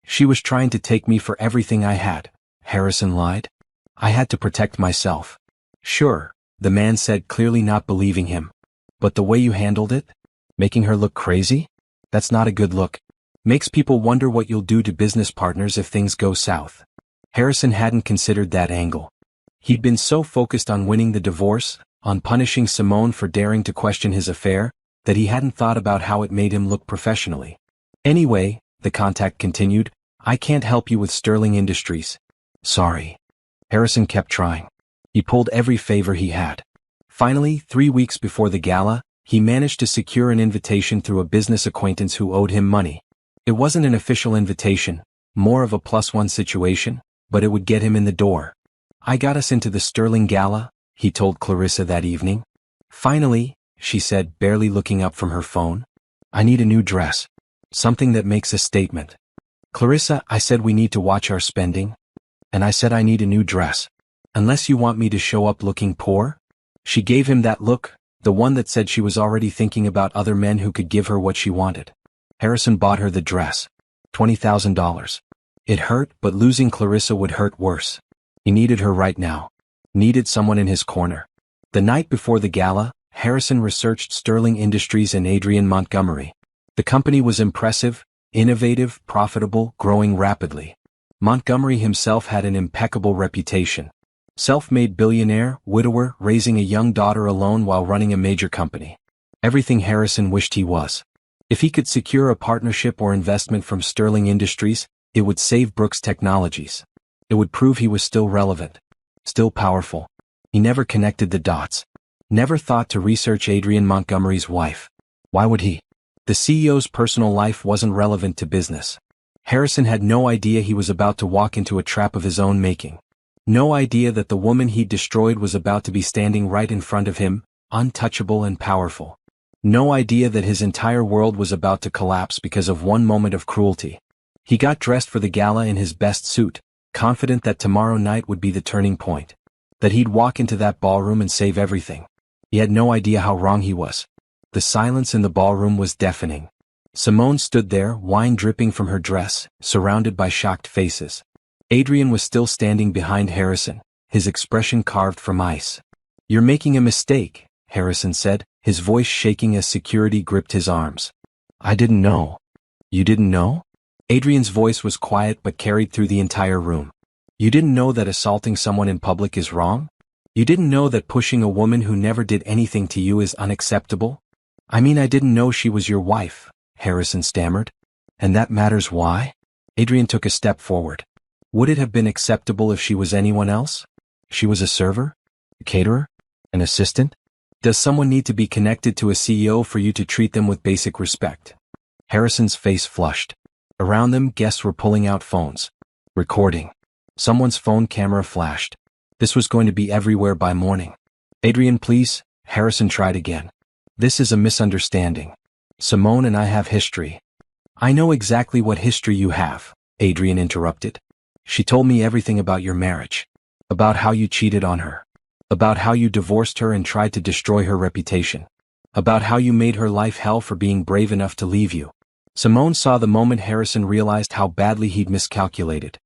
"She was trying to take me for everything I had," Harrison lied. "I had to protect myself." "Sure," the man said, clearly not believing him. "But the way you handled it? Making her look crazy? That's not a good look. Makes people wonder what you'll do to business partners if things go south." Harrison hadn't considered that angle. He'd been so focused on winning the divorce, on punishing Simone for daring to question his affair, that he hadn't thought about how it made him look professionally. "Anyway," the contact continued, "I can't help you with Sterling Industries." "Sorry." Harrison kept trying. He pulled every favor he had. Finally, 3 weeks before the gala, he managed to secure an invitation through a business acquaintance who owed him money. It wasn't an official invitation, more of a +1 situation, but it would get him in the door. "I got us into the Sterling Gala," he told Clarissa that evening. "Finally," she said, barely looking up from her phone. "I need a new dress. Something that makes a statement." "Clarissa, I said we need to watch our spending. And I said I need a new dress. Unless you want me to show up looking poor?" She gave him that look, the one that said she was already thinking about other men who could give her what she wanted. Harrison bought her the dress. $20,000. It hurt, but losing Clarissa would hurt worse. He needed her right now. Needed someone in his corner. The night before the gala, Harrison researched Sterling Industries and Adrian Montgomery. The company was impressive, innovative, profitable, growing rapidly. Montgomery himself had an impeccable reputation. Self-made billionaire, widower, raising a young daughter alone while running a major company. Everything Harrison wished he was. If he could secure a partnership or investment from Sterling Industries, it would save Brooks Technologies. It would prove he was still relevant, still powerful. He never connected the dots. Never thought to research Adrian Montgomery's wife. Why would he? The CEO's personal life wasn't relevant to business. Harrison had no idea he was about to walk into a trap of his own making. No idea that the woman he'd destroyed was about to be standing right in front of him, untouchable and powerful. No idea that his entire world was about to collapse because of one moment of cruelty. He got dressed for the gala in his best suit, confident that tomorrow night would be the turning point. That he'd walk into that ballroom and save everything. He had no idea how wrong he was. The silence in the ballroom was deafening. Simone stood there, wine dripping from her dress, surrounded by shocked faces. Adrian was still standing behind Harrison, his expression carved from ice. "You're making a mistake," Harrison said, his voice shaking as security gripped his arms. "I didn't know." "You didn't know?" Adrian's voice was quiet but carried through the entire room. "You didn't know that assaulting someone in public is wrong? You didn't know that pushing a woman who never did anything to you is unacceptable?" "I mean, I didn't know she was your wife," Harrison stammered. "And that matters why?" Adrian took a step forward. "Would it have been acceptable if she was anyone else? She was a server? A caterer? An assistant? Does someone need to be connected to a CEO for you to treat them with basic respect?" Harrison's face flushed. Around them, guests were pulling out phones. Recording. Someone's phone camera flashed. This was going to be everywhere by morning. "Adrian, please," Harrison tried again. "This is a misunderstanding. Simone and I have history." "I know exactly what history you have," Adrian interrupted. "She told me everything about your marriage. About how you cheated on her. About how you divorced her and tried to destroy her reputation. About how you made her life hell for being brave enough to leave you." Simone saw the moment Harrison realized how badly he'd miscalculated.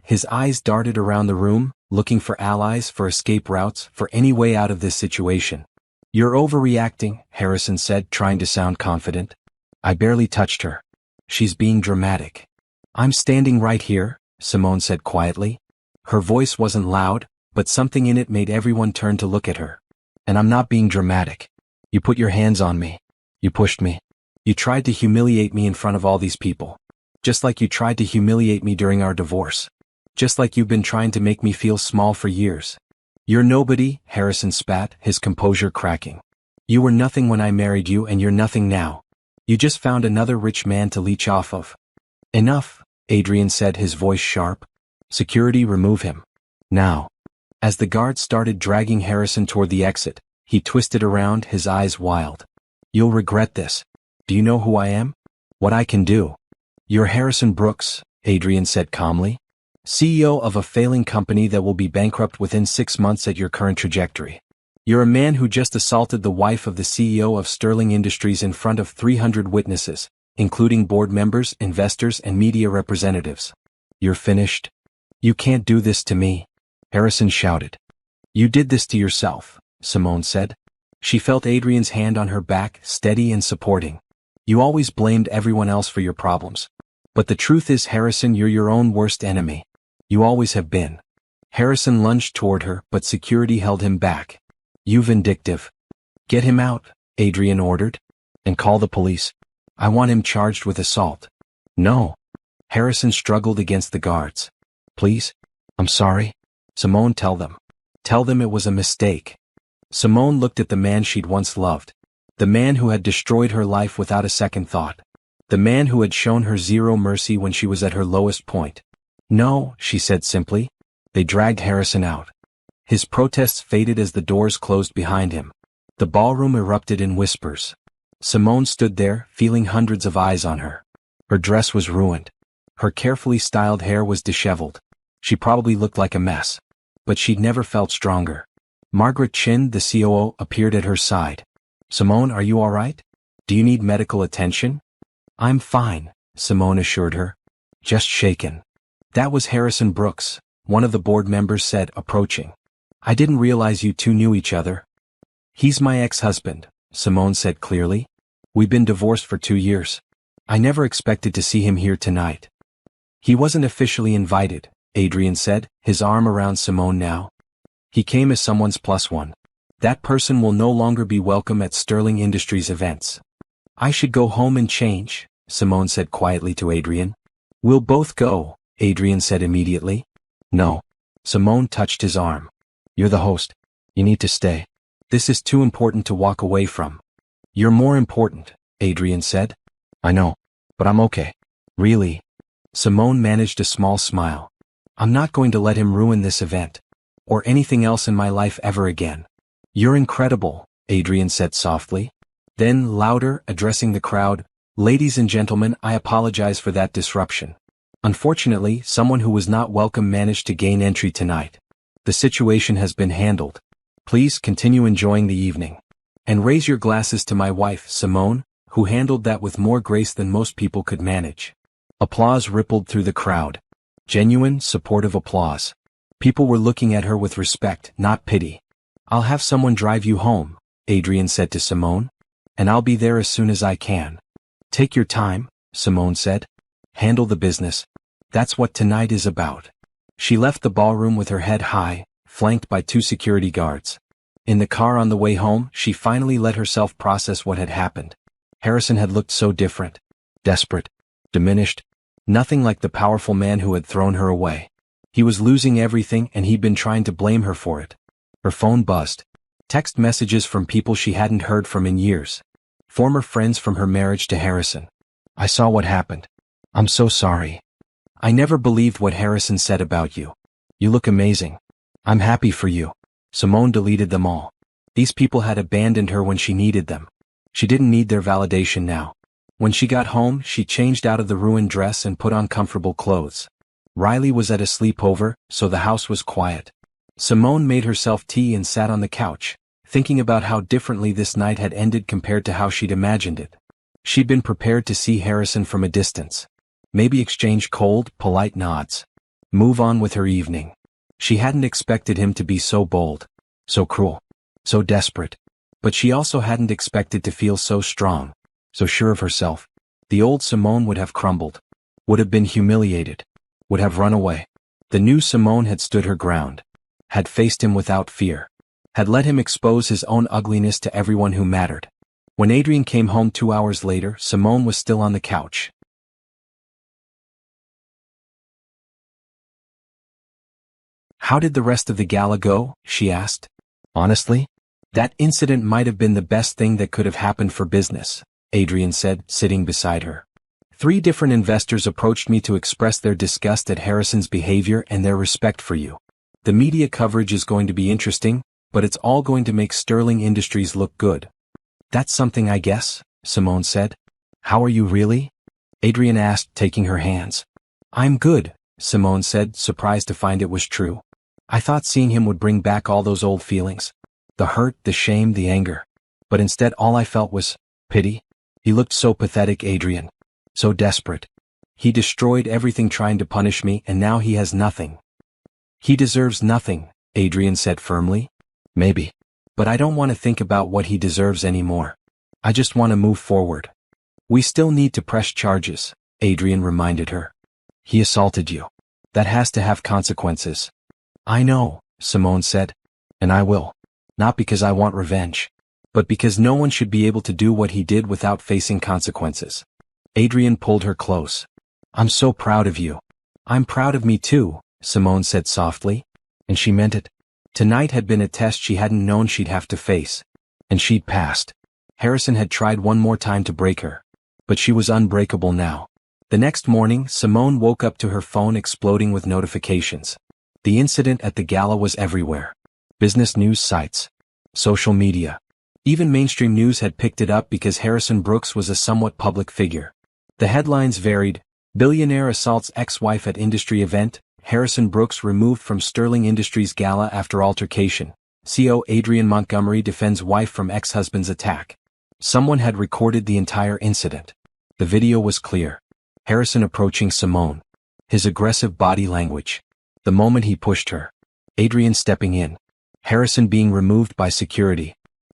His eyes darted around the room, looking for allies, for escape routes, for any way out of this situation. "You're overreacting," Harrison said, trying to sound confident. "I barely touched her. She's being dramatic." "I'm standing right here," Simone said quietly. Her voice wasn't loud, but something in it made everyone turn to look at her. "And I'm not being dramatic. You put your hands on me. You pushed me. You tried to humiliate me in front of all these people. Just like you tried to humiliate me during our divorce. Just like you've been trying to make me feel small for years. You're nobody," Harrison spat, his composure cracking. "You were nothing when I married you and you're nothing now. You just found another rich man to leech off of." "Enough," Adrian said, his voice sharp. "Security, remove him. Now." As the guards started dragging Harrison toward the exit, he twisted around, his eyes wild. "You'll regret this. Do you know who I am? What I can do?" "You're Harrison Brooks," Adrian said calmly. "CEO of a failing company that will be bankrupt within 6 months at your current trajectory. You're a man who just assaulted the wife of the CEO of Sterling Industries in front of 300 witnesses, including board members, investors, and media representatives. You're finished. You can't do this to me," Harrison shouted. "You did this to yourself," Simone said. She felt Adrian's hand on her back, steady and supporting. "You always blamed everyone else for your problems. But the truth is, Harrison, you're your own worst enemy. You always have been." Harrison lunged toward her, but security held him back. "You vindictive." "Get him out," Adrian ordered. "And call the police. I want him charged with assault." "No." Harrison struggled against the guards. "Please. I'm sorry." "Simone, tell them. Tell them it was a mistake." Simone looked at the man she'd once loved. The man who had destroyed her life without a second thought. The man who had shown her zero mercy when she was at her lowest point. "No," she said simply. They dragged Harrison out. His protests faded as the doors closed behind him. The ballroom erupted in whispers. Simone stood there, feeling hundreds of eyes on her. Her dress was ruined. Her carefully styled hair was disheveled. She probably looked like a mess. But she'd never felt stronger. Margaret Chin, the COO, appeared at her side. "Simone, are you all right? Do you need medical attention?" "I'm fine," Simone assured her. "Just shaken." "That was Harrison Brooks," one of the board members said, approaching. "I didn't realize you two knew each other." He's my ex-husband, Simone said clearly. We've been divorced for 2 years. I never expected to see him here tonight. He wasn't officially invited, Adrian said, his arm around Simone now. He came as someone's plus one. That person will no longer be welcome at Sterling Industries events. I should go home and change, Simone said quietly to Adrian. We'll both go, Adrian said immediately. No. Simone touched his arm. You're the host. You need to stay. This is too important to walk away from. You're more important, Adrian said. I know. But I'm okay. Really? Simone managed a small smile. I'm not going to let him ruin this event. Or anything else in my life ever again. You're incredible, Adrian said softly. Then, louder, addressing the crowd, Ladies and gentlemen, I apologize for that disruption. Unfortunately, someone who was not welcome managed to gain entry tonight. The situation has been handled. Please continue enjoying the evening. And raise your glasses to my wife, Simone, who handled that with more grace than most people could manage. Applause rippled through the crowd. Genuine, supportive applause. People were looking at her with respect, not pity. I'll have someone drive you home, Adrian said to Simone. And I'll be there as soon as I can. Take your time, Simone said. Handle the business. That's what tonight is about. She left the ballroom with her head high, flanked by 2 security guards. In the car on the way home, she finally let herself process what had happened. Harrison had looked so different. Desperate. Diminished. Nothing like the powerful man who had thrown her away. He was losing everything and he'd been trying to blame her for it. Her phone buzzed. Text messages from people she hadn't heard from in years. Former friends from her marriage to Harrison. I saw what happened. I'm so sorry. I never believed what Harrison said about you. You look amazing. I'm happy for you. Simone deleted them all. These people had abandoned her when she needed them. She didn't need their validation now. When she got home, she changed out of the ruined dress and put on comfortable clothes. Riley was at a sleepover, so the house was quiet. Simone made herself tea and sat on the couch, thinking about how differently this night had ended compared to how she'd imagined it. She'd been prepared to see Harrison from a distance. Maybe exchange cold, polite nods. Move on with her evening. She hadn't expected him to be so bold, so cruel, so desperate. But she also hadn't expected to feel so strong, so sure of herself. The old Simone would have crumbled, would have been humiliated, would have run away. The new Simone had stood her ground, had faced him without fear, had let him expose his own ugliness to everyone who mattered. When Adrian came home 2 hours later, Simone was still on the couch. How did the rest of the gala go? She asked. Honestly, that incident might have been the best thing that could have happened for business, Adrian said, sitting beside her. 3 different investors approached me to express their disgust at Harrison's behavior and their respect for you. The media coverage is going to be interesting, but it's all going to make Sterling Industries look good. That's something, I guess, Simone said. How are you really? Adrian asked, taking her hands. I'm good, Simone said, surprised to find it was true. I thought seeing him would bring back all those old feelings. The hurt, the shame, the anger. But instead all I felt was pity. He looked so pathetic, Adrian. So desperate. He destroyed everything trying to punish me and now he has nothing. He deserves nothing, Adrian said firmly. Maybe. But I don't want to think about what he deserves anymore. I just want to move forward. We still need to press charges, Adrian reminded her. He assaulted you. That has to have consequences. I know, Simone said. And I will. Not because I want revenge. But because no one should be able to do what he did without facing consequences. Adrian pulled her close. I'm so proud of you. I'm proud of me too, Simone said softly. And she meant it. Tonight had been a test she hadn't known she'd have to face. And she'd passed. Harrison had tried one more time to break her. But she was unbreakable now. The next morning, Simone woke up to her phone exploding with notifications. The incident at the gala was everywhere. Business news sites. Social media. Even mainstream news had picked it up because Harrison Brooks was a somewhat public figure. The headlines varied. Billionaire assaults ex-wife at industry event. Harrison Brooks removed from Sterling Industries gala after altercation. CO Adrian Montgomery defends wife from ex-husband's attack. Someone had recorded the entire incident. The video was clear. Harrison approaching Simone. His aggressive body language. The moment he pushed her. Adrian stepping in. Harrison being removed by security.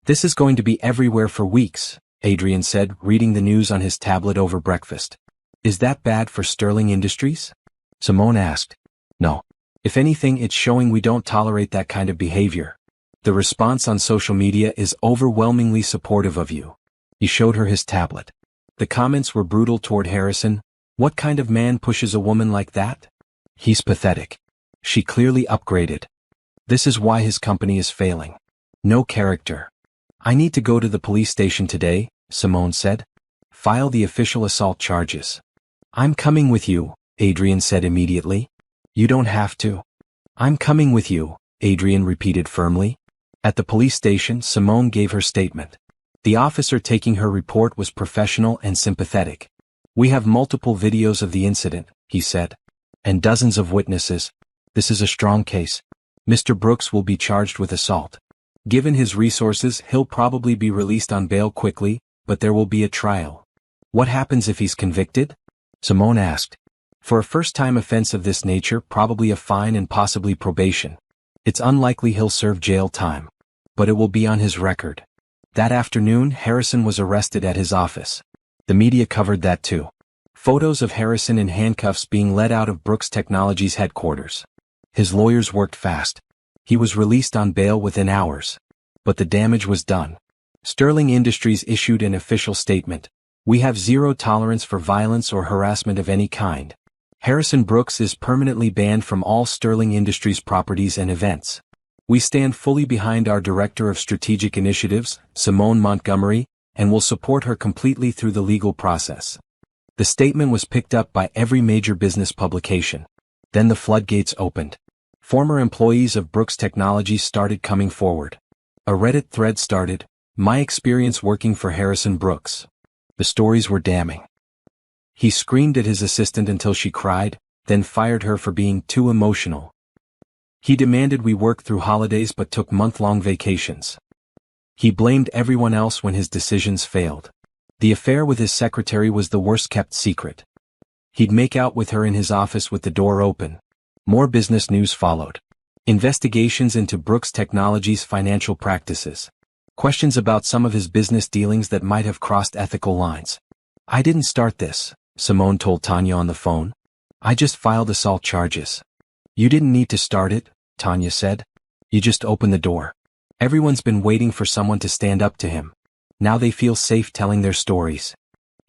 This is going to be everywhere for weeks, Adrian said, reading the news on his tablet over breakfast. Is that bad for Sterling Industries? Simone asked. No. If anything, it's showing we don't tolerate that kind of behavior. The response on social media is overwhelmingly supportive of you. He showed her his tablet. The comments were brutal toward Harrison. What kind of man pushes a woman like that? He's pathetic. She clearly upgraded. This is why his company is failing. No character. I need to go to the police station today, Simone said. File the official assault charges. I'm coming with you, Adrian said immediately. You don't have to. I'm coming with you, Adrian repeated firmly. At the police station, Simone gave her statement. The officer taking her report was professional and sympathetic. We have multiple videos of the incident, he said. And dozens of witnesses. This is a strong case. Mr. Brooks will be charged with assault. Given his resources, he'll probably be released on bail quickly, but there will be a trial. What happens if he's convicted? Simone asked. For a first-time offense of this nature, probably a fine and possibly probation. It's unlikely he'll serve jail time. But it will be on his record. That afternoon, Harrison was arrested at his office. The media covered that too. Photos of Harrison in handcuffs being led out of Brooks Technologies headquarters. His lawyers worked fast. He was released on bail within hours. But the damage was done. Sterling Industries issued an official statement. We have zero tolerance for violence or harassment of any kind. Harrison Brooks is permanently banned from all Sterling Industries properties and events. We stand fully behind our Director of Strategic Initiatives, Simone Montgomery, and will support her completely through the legal process. The statement was picked up by every major business publication. Then the floodgates opened. Former employees of Brooks Technologies started coming forward. A Reddit thread started, "My experience working for Harrison Brooks." The stories were damning. He screamed at his assistant until she cried, then fired her for being too emotional. He demanded we work through holidays but took month-long vacations. He blamed everyone else when his decisions failed. The affair with his secretary was the worst-kept secret. He'd make out with her in his office with the door open. More business news followed. Investigations into Brooks Technologies' financial practices. Questions about some of his business dealings that might have crossed ethical lines. I didn't start this, Simone told Tanya on the phone. I just filed assault charges. You didn't need to start it, Tanya said. You just opened the door. Everyone's been waiting for someone to stand up to him. Now they feel safe telling their stories.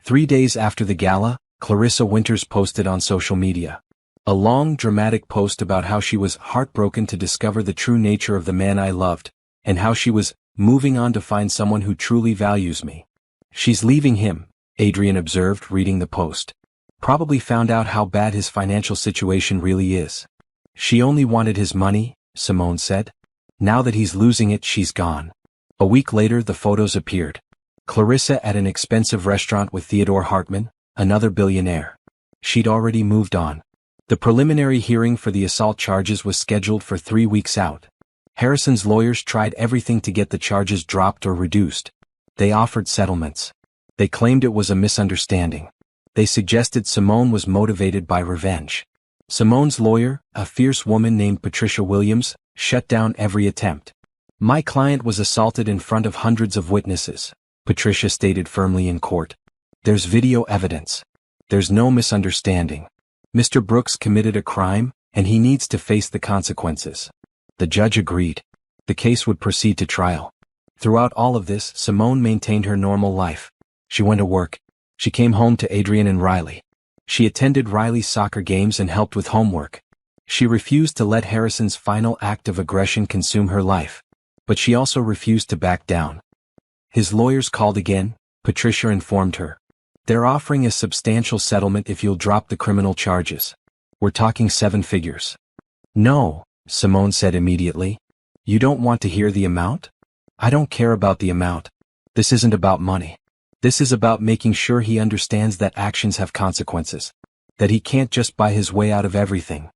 3 days after the gala, Clarissa Winters posted on social media. A long, dramatic post about how she was heartbroken to discover the true nature of the man I loved, and how she was moving on to find someone who truly values me. She's leaving him, Adrian observed, reading the post. Probably found out how bad his financial situation really is. She only wanted his money, Simone said. Now that he's losing it, she's gone. A week later, the photos appeared. Clarissa at an expensive restaurant with Theodore Hartman, another billionaire. She'd already moved on. The preliminary hearing for the assault charges was scheduled for 3 weeks out. Harrison's lawyers tried everything to get the charges dropped or reduced. They offered settlements. They claimed it was a misunderstanding. They suggested Simone was motivated by revenge. Simone's lawyer, a fierce woman named Patricia Williams, shut down every attempt. My client was assaulted in front of hundreds of witnesses, Patricia stated firmly in court. There's video evidence. There's no misunderstanding. Mr. Brooks committed a crime, and he needs to face the consequences. The judge agreed. The case would proceed to trial. Throughout all of this, Simone maintained her normal life. She went to work. She came home to Adrian and Riley. She attended Riley's soccer games and helped with homework. She refused to let Harrison's final act of aggression consume her life. But she also refused to back down. His lawyers called again, Patricia informed her. They're offering a substantial settlement if you'll drop the criminal charges. We're talking 7 figures. No, Simone said immediately. You don't want to hear the amount? I don't care about the amount. This isn't about money. This is about making sure he understands that actions have consequences. That he can't just buy his way out of everything.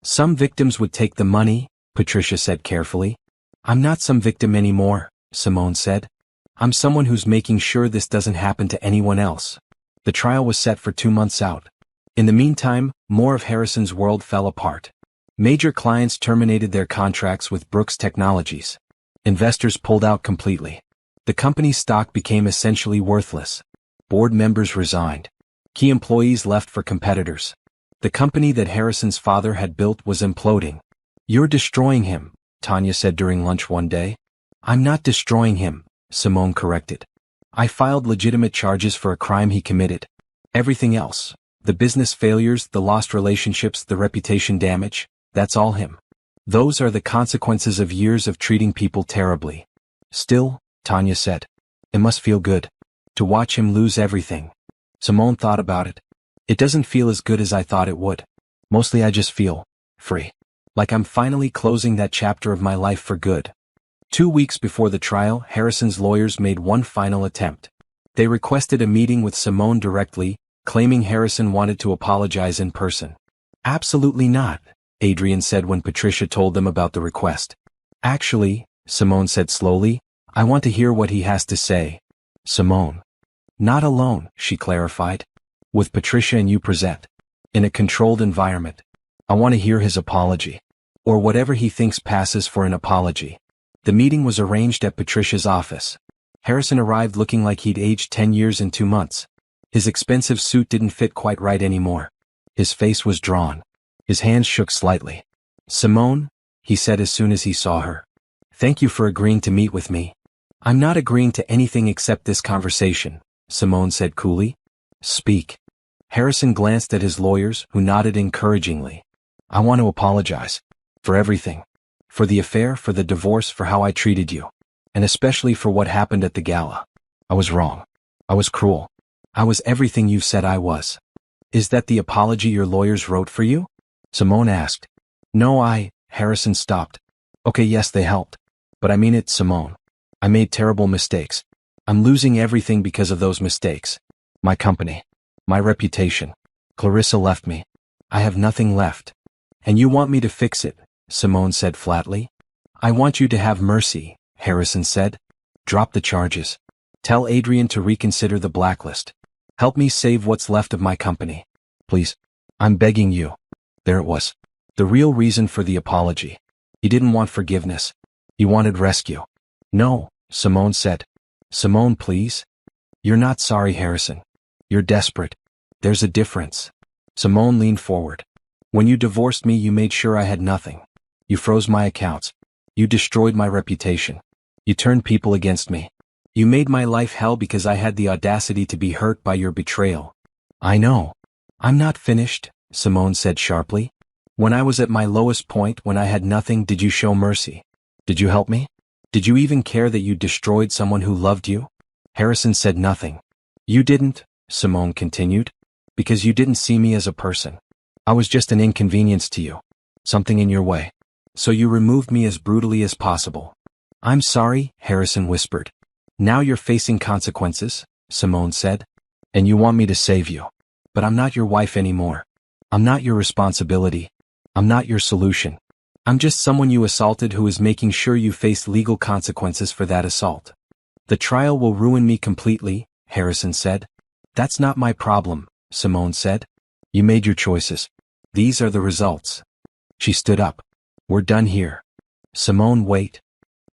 Some victims would take the money, Patricia said carefully. I'm not some victim anymore, Simone said. I'm someone who's making sure this doesn't happen to anyone else. The trial was set for 2 months out. In the meantime, more of Harrison's world fell apart. Major clients terminated their contracts with Brooks Technologies. Investors pulled out completely. The company's stock became essentially worthless. Board members resigned. Key employees left for competitors. The company that Harrison's father had built was imploding. "You're destroying him," Tanya said during lunch one day. "I'm not destroying him," Simone corrected. "I filed legitimate charges for a crime he committed. Everything else, the business failures, the lost relationships, the reputation damage, that's all him. Those are the consequences of years of treating people terribly." "Still," Tanya said, "it must feel good to watch him lose everything." Simone thought about it. "It doesn't feel as good as I thought it would. Mostly I just feel free. Like I'm finally closing that chapter of my life for good." 2 weeks before the trial, Harrison's lawyers made one final attempt. They requested a meeting with Simone directly, claiming Harrison wanted to apologize in person. "Absolutely not," Adrian said when Patricia told them about the request. "Actually," Simone said slowly, "I want to hear what he has to say." Simone. "Not alone," she clarified. "With Patricia and you present. In a controlled environment. I want to hear his apology. Or whatever he thinks passes for an apology." The meeting was arranged at Patricia's office. Harrison arrived looking like he'd aged 10 years in 2 months. His expensive suit didn't fit quite right anymore. His face was drawn. His hands shook slightly. "Simone," he said as soon as he saw her. "Thank you for agreeing to meet with me." "I'm not agreeing to anything except this conversation," Simone said coolly. "Speak." Harrison glanced at his lawyers, who nodded encouragingly. "I want to apologize. For everything. For the affair, for the divorce, for how I treated you. And especially for what happened at the gala. I was wrong. I was cruel. I was everything you've said I was." "Is that the apology your lawyers wrote for you?" Simone asked. "No, Harrison stopped. "Okay, yes, they helped. But I mean it, Simone. I made terrible mistakes. I'm losing everything because of those mistakes. My company. My reputation. Clarissa left me. I have nothing left. And you want me to fix it," Simone said flatly. "I want you to have mercy," Harrison said. "Drop the charges. Tell Adrian to reconsider the blacklist. Help me save what's left of my company. Please. I'm begging you." There it was. The real reason for the apology. He didn't want forgiveness. He wanted rescue. "No," Simone said. "Simone, please." "You're not sorry, Harrison. You're desperate. There's a difference." Simone leaned forward. "When you divorced me, you made sure I had nothing. You froze my accounts. You destroyed my reputation. You turned people against me. You made my life hell because I had the audacity to be hurt by your betrayal." "I know. I'm not finished," Simone said sharply. "When I was at my lowest point, when I had nothing, did you show mercy? Did you help me? Did you even care that you destroyed someone who loved you?" Harrison said nothing. "You didn't," Simone continued, "because you didn't see me as a person. I was just an inconvenience to you. Something in your way. So you removed me as brutally as possible." "I'm sorry," Harrison whispered. "Now you're facing consequences," Simone said. "And you want me to save you. But I'm not your wife anymore. I'm not your responsibility. I'm not your solution. I'm just someone you assaulted who is making sure you face legal consequences for that assault." "The trial will ruin me completely," Harrison said. "That's not my problem," Simone said. "You made your choices. These are the results." She stood up. "We're done here." "Simone, wait."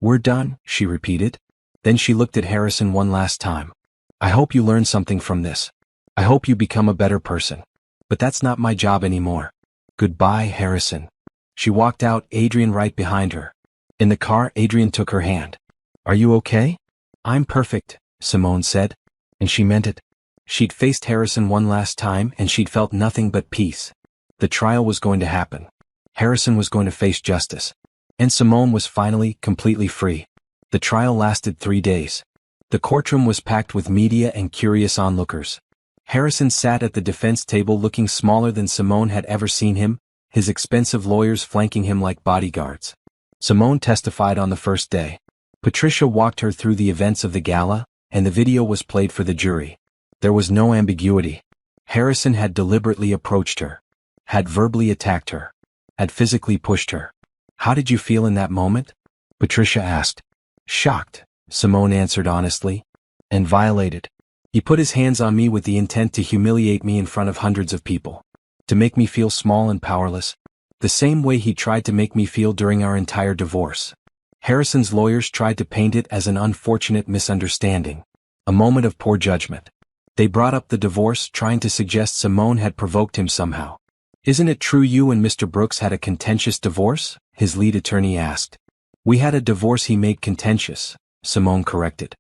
"We're done," she repeated. Then she looked at Harrison one last time. "I hope you learn something from this. I hope you become a better person. But that's not my job anymore. Goodbye, Harrison." She walked out, Adrian right behind her. In the car, Adrian took her hand. "Are you okay?" "I'm perfect," Simone said. And she meant it. She'd faced Harrison one last time and she'd felt nothing but peace. The trial was going to happen. Harrison was going to face justice. And Simone was finally, completely free. The trial lasted 3 days. The courtroom was packed with media and curious onlookers. Harrison sat at the defense table looking smaller than Simone had ever seen him, his expensive lawyers flanking him like bodyguards. Simone testified on the first day. Patricia walked her through the events of the gala, and the video was played for the jury. There was no ambiguity. Harrison had deliberately approached her. Had verbally attacked her. Had physically pushed her. "How did you feel in that moment?" Patricia asked. "Shocked," Simone answered honestly. "And violated. He put his hands on me with the intent to humiliate me in front of hundreds of people. To make me feel small and powerless. The same way he tried to make me feel during our entire divorce." Harrison's lawyers tried to paint it as an unfortunate misunderstanding, a moment of poor judgment. They brought up the divorce, trying to suggest Simone had provoked him somehow. "Isn't it true you and Mr. Brooks had a contentious divorce?" his lead attorney asked. "We had a divorce he made contentious," Simone corrected.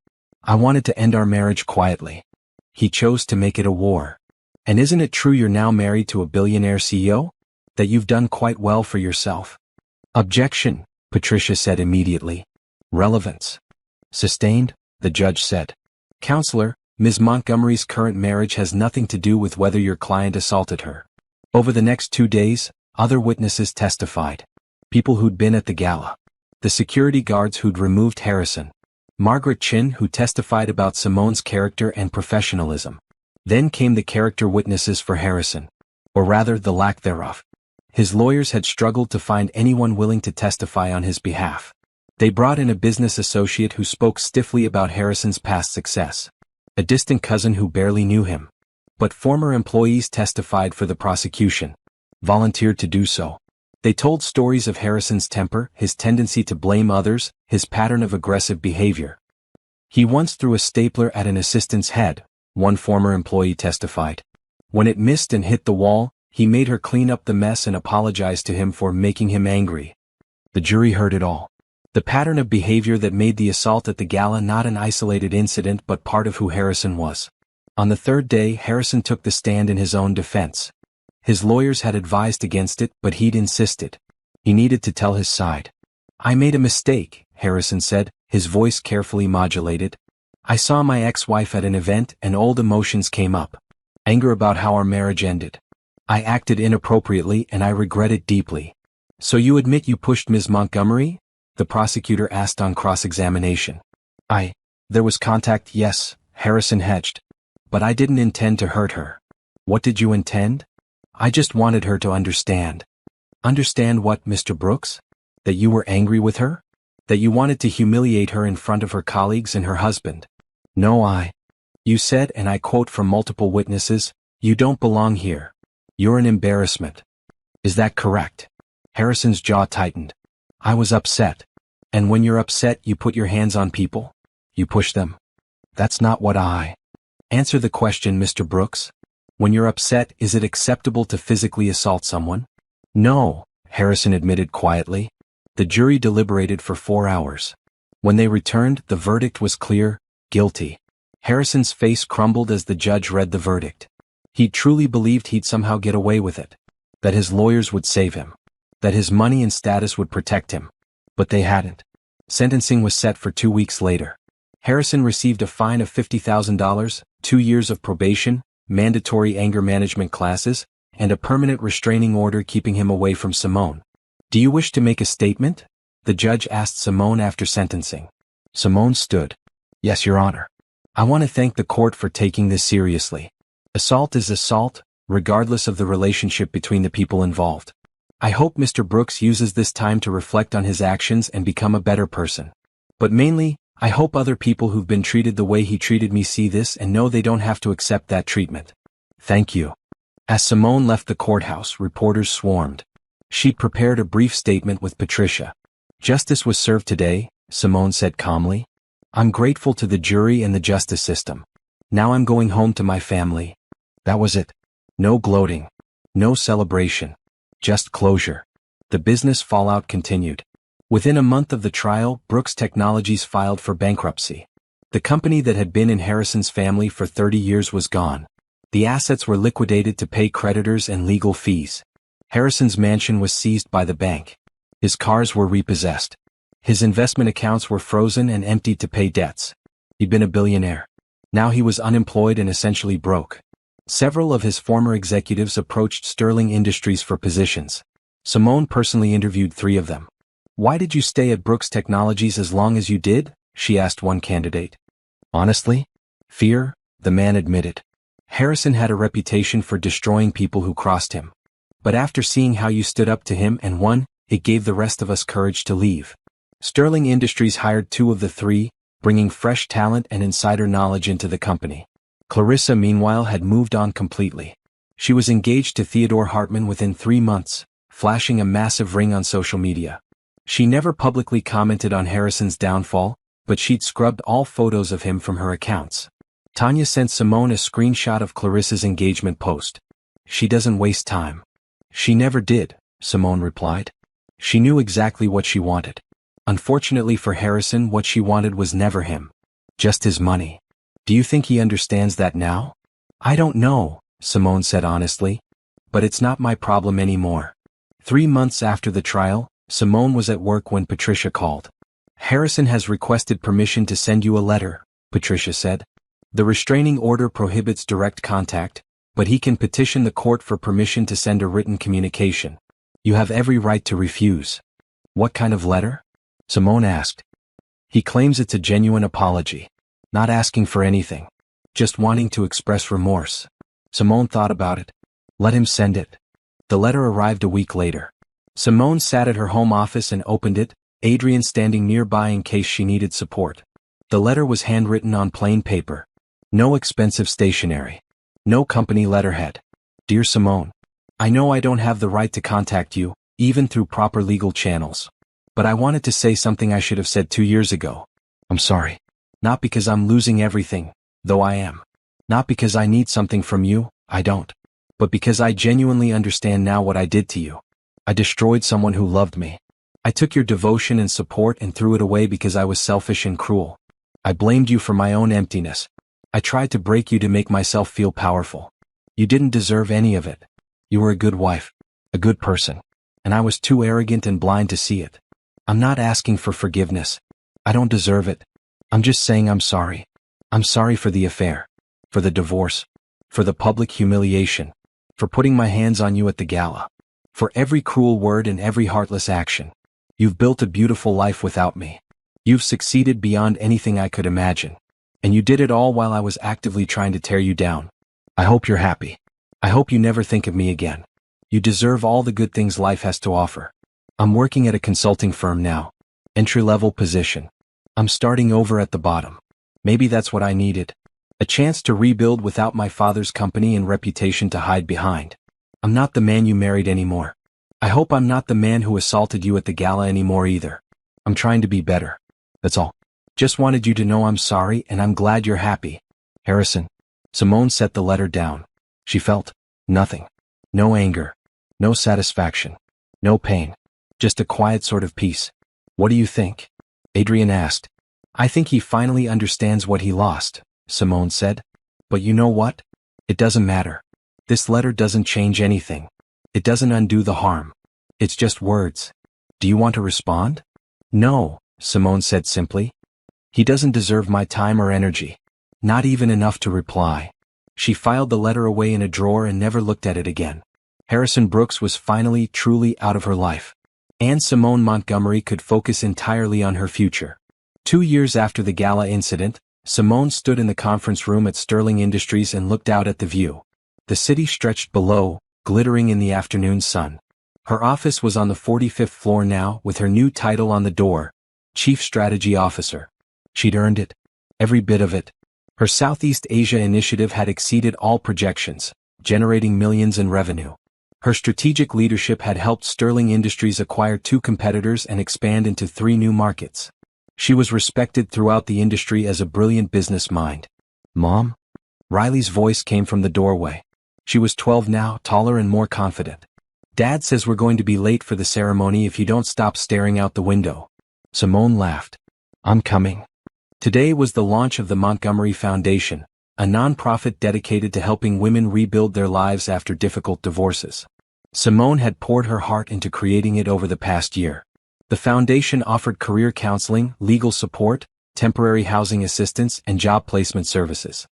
"I wanted to end our marriage quietly. He chose to make it a war." "And isn't it true you're now married to a billionaire CEO? That you've done quite well for yourself?" "Objection," Patricia said immediately. "Relevance." "Sustained," the judge said. "Counselor, Ms. Montgomery's current marriage has nothing to do with whether your client assaulted her." Over the next 2 days, other witnesses testified. People who'd been at the gala. The security guards who'd removed Harrison. Margaret Chin, who testified about Simone's character and professionalism. Then came the character witnesses for Harrison. Or rather, the lack thereof. His lawyers had struggled to find anyone willing to testify on his behalf. They brought in a business associate who spoke stiffly about Harrison's past success. A distant cousin who barely knew him. But former employees testified for the prosecution. Volunteered to do so. They told stories of Harrison's temper, his tendency to blame others, his pattern of aggressive behavior. "He once threw a stapler at an assistant's head," one former employee testified. "When it missed and hit the wall, he made her clean up the mess and apologized to him for making him angry." The jury heard it all. The pattern of behavior that made the assault at the gala not an isolated incident but part of who Harrison was. On the third day, Harrison took the stand in his own defense. His lawyers had advised against it, but he'd insisted. He needed to tell his side. "I made a mistake," Harrison said, his voice carefully modulated. "I saw my ex-wife at an event and old emotions came up. Anger about how our marriage ended. I acted inappropriately and I regret it deeply." "So you admit you pushed Ms. Montgomery?" the prosecutor asked on cross-examination. There was contact, yes," Harrison hedged. "But I didn't intend to hurt her." "What did you intend?" "I just wanted her to understand." "Understand what, Mr. Brooks? That you were angry with her? That you wanted to humiliate her in front of her colleagues and her husband?" "No, You said, and I quote from multiple witnesses, 'You don't belong here. You're an embarrassment.' Is that correct?" Harrison's jaw tightened. "I was upset. And when you're upset, you put your hands on people? You push them?" "That's not what I..." "Answer the question, Mr. Brooks. When you're upset, is it acceptable to physically assault someone?" "No," Harrison admitted quietly. The jury deliberated for 4 hours. When they returned, the verdict was clear: guilty. Harrison's face crumbled as the judge read the verdict. He truly believed he'd somehow get away with it. That his lawyers would save him. That his money and status would protect him. But they hadn't. Sentencing was set for 2 weeks later. Harrison received a fine of $50,000, 2 years of probation, mandatory anger management classes, and a permanent restraining order keeping him away from Simone. "Do you wish to make a statement?" the judge asked Simone after sentencing. Simone stood. "Yes, Your Honor. I want to thank the court for taking this seriously. Assault is assault, regardless of the relationship between the people involved. I hope Mr. Brooks uses this time to reflect on his actions and become a better person. But mainly, I hope other people who've been treated the way he treated me see this and know they don't have to accept that treatment. Thank you." As Simone left the courthouse, reporters swarmed. She prepared a brief statement with Patricia. "Justice was served today," Simone said calmly. "I'm grateful to the jury and the justice system. Now I'm going home to my family." That was it. No gloating. No celebration. Just closure. The business fallout continued. Within a month of the trial, Brooks Technologies filed for bankruptcy. The company that had been in Harrison's family for 30 years was gone. The assets were liquidated to pay creditors and legal fees. Harrison's mansion was seized by the bank. His cars were repossessed. His investment accounts were frozen and emptied to pay debts. He'd been a billionaire. Now he was unemployed and essentially broke. Several of his former executives approached Sterling Industries for positions. Simone personally interviewed 3 of them. "Why did you stay at Brooks Technologies as long as you did?" she asked one candidate. "Honestly? Fear," the man admitted. "Harrison had a reputation for destroying people who crossed him. But after seeing how you stood up to him and won, it gave the rest of us courage to leave." Sterling Industries hired 2 of the 3, bringing fresh talent and insider knowledge into the company. Clarissa, meanwhile, had moved on completely. She was engaged to Theodore Hartman within 3 months, flashing a massive ring on social media. She never publicly commented on Harrison's downfall, but she'd scrubbed all photos of him from her accounts. Tanya sent Simone a screenshot of Clarissa's engagement post. "She doesn't waste time." "She never did," Simone replied. "She knew exactly what she wanted." Unfortunately for Harrison, what she wanted was never him. Just his money. "Do you think he understands that now?" "I don't know," Simone said honestly. "But it's not my problem anymore." 3 months after the trial, Simone was at work when Patricia called. "Harrison has requested permission to send you a letter," Patricia said. "The restraining order prohibits direct contact, but he can petition the court for permission to send a written communication. You have every right to refuse." "What kind of letter?" Simone asked. "He claims it's a genuine apology. Not asking for anything. Just wanting to express remorse." Simone thought about it. "Let him send it." The letter arrived a week later. Simone sat at her home office and opened it, Adrian standing nearby in case she needed support. The letter was handwritten on plain paper. No expensive stationery. No company letterhead. "Dear Simone, I know I don't have the right to contact you, even through proper legal channels. But I wanted to say something I should have said 2 years ago. I'm sorry. Not because I'm losing everything, though I am. Not because I need something from you, I don't. But because I genuinely understand now what I did to you. I destroyed someone who loved me. I took your devotion and support and threw it away because I was selfish and cruel. I blamed you for my own emptiness. I tried to break you to make myself feel powerful. You didn't deserve any of it. You were a good wife, a good person, and I was too arrogant and blind to see it. I'm not asking for forgiveness. I don't deserve it. I'm just saying I'm sorry. I'm sorry for the affair, for the divorce, for the public humiliation, for putting my hands on you at the gala, for every cruel word and every heartless action. You've built a beautiful life without me. You've succeeded beyond anything I could imagine. And you did it all while I was actively trying to tear you down. I hope you're happy. I hope you never think of me again. You deserve all the good things life has to offer. I'm working at a consulting firm now. Entry-level position. I'm starting over at the bottom. Maybe that's what I needed. A chance to rebuild without my father's company and reputation to hide behind. I'm not the man you married anymore. I hope I'm not the man who assaulted you at the gala anymore either. I'm trying to be better. That's all. Just wanted you to know I'm sorry and I'm glad you're happy. Harrison." Simone set the letter down. She felt nothing. No anger. No satisfaction. No pain. Just a quiet sort of peace. "What do you think?" Adrian asked. "I think he finally understands what he lost," Simone said. "But you know what? It doesn't matter. This letter doesn't change anything. It doesn't undo the harm. It's just words. Do you want to respond?" "No," Simone said simply. "He doesn't deserve my time or energy. Not even enough to reply." She filed the letter away in a drawer and never looked at it again. Harrison Brooks was finally, truly out of her life. And Simone Montgomery could focus entirely on her future. 2 years after the gala incident, Simone stood in the conference room at Sterling Industries and looked out at the view. The city stretched below, glittering in the afternoon sun. Her office was on the 45th floor now, with her new title on the door, Chief Strategy Officer. She'd earned it. Every bit of it. Her Southeast Asia initiative had exceeded all projections, generating millions in revenue. Her strategic leadership had helped Sterling Industries acquire 2 competitors and expand into 3 new markets. She was respected throughout the industry as a brilliant business mind. "Mom?" Riley's voice came from the doorway. She was 12 now, taller and more confident. "Dad says we're going to be late for the ceremony if you don't stop staring out the window." Simone laughed. "I'm coming." Today was the launch of the Montgomery Foundation, a non-profit dedicated to helping women rebuild their lives after difficult divorces. Simone had poured her heart into creating it over the past year. The foundation offered career counseling, legal support, temporary housing assistance, and job placement services.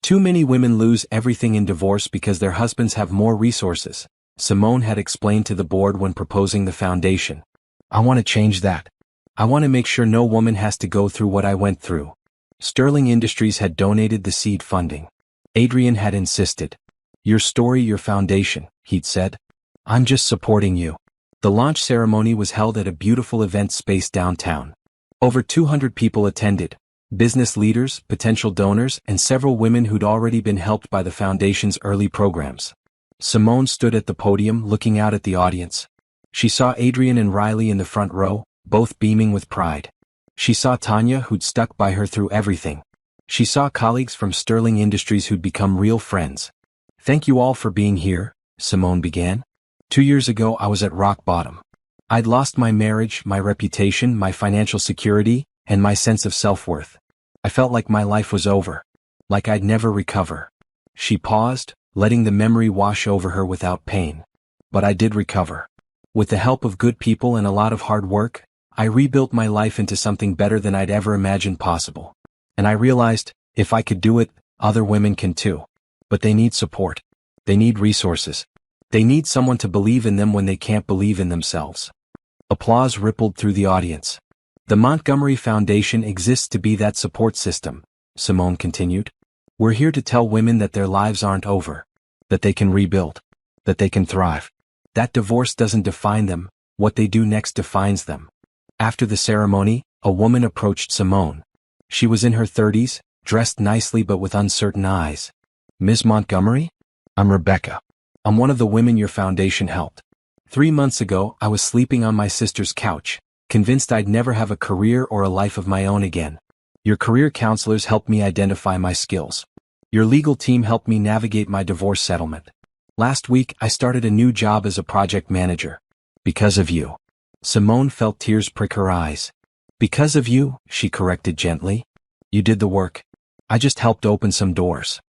Too many women lose everything in divorce because their husbands have more resources, Simone had explained to the board when proposing the foundation. "I want to change that. I want to make sure no woman has to go through what I went through." Sterling Industries had donated the seed funding. Adrian had insisted. "Your story, your foundation," he'd said. "I'm just supporting you." The launch ceremony was held at a beautiful event space downtown. Over 200 people attended. Business leaders, potential donors, and several women who'd already been helped by the foundation's early programs. Simone stood at the podium looking out at the audience. She saw Adrian and Riley in the front row, both beaming with pride. She saw Tanya, who'd stuck by her through everything. She saw colleagues from Sterling Industries who'd become real friends. "Thank you all for being here," Simone began. "2 years ago I was at rock bottom. I'd lost my marriage, my reputation, my financial security, and my sense of self-worth. I felt like my life was over. Like I'd never recover." She paused, letting the memory wash over her without pain. "But I did recover. With the help of good people and a lot of hard work, I rebuilt my life into something better than I'd ever imagined possible. And I realized, if I could do it, other women can too. But they need support. They need resources. They need someone to believe in them when they can't believe in themselves." Applause rippled through the audience. "The Montgomery Foundation exists to be that support system," Simone continued. "We're here to tell women that their lives aren't over, that they can rebuild, that they can thrive. That divorce doesn't define them, what they do next defines them." After the ceremony, a woman approached Simone. She was in her 30s, dressed nicely but with uncertain eyes. "Ms. Montgomery? I'm Rebecca. I'm one of the women your foundation helped. 3 months ago, I was sleeping on my sister's couch, convinced I'd never have a career or a life of my own again. Your career counselors helped me identify my skills. Your legal team helped me navigate my divorce settlement. Last week, I started a new job as a project manager. Because of you." Simone felt tears prick her eyes. "Because of you," she corrected gently. "You did the work. I just helped open some doors."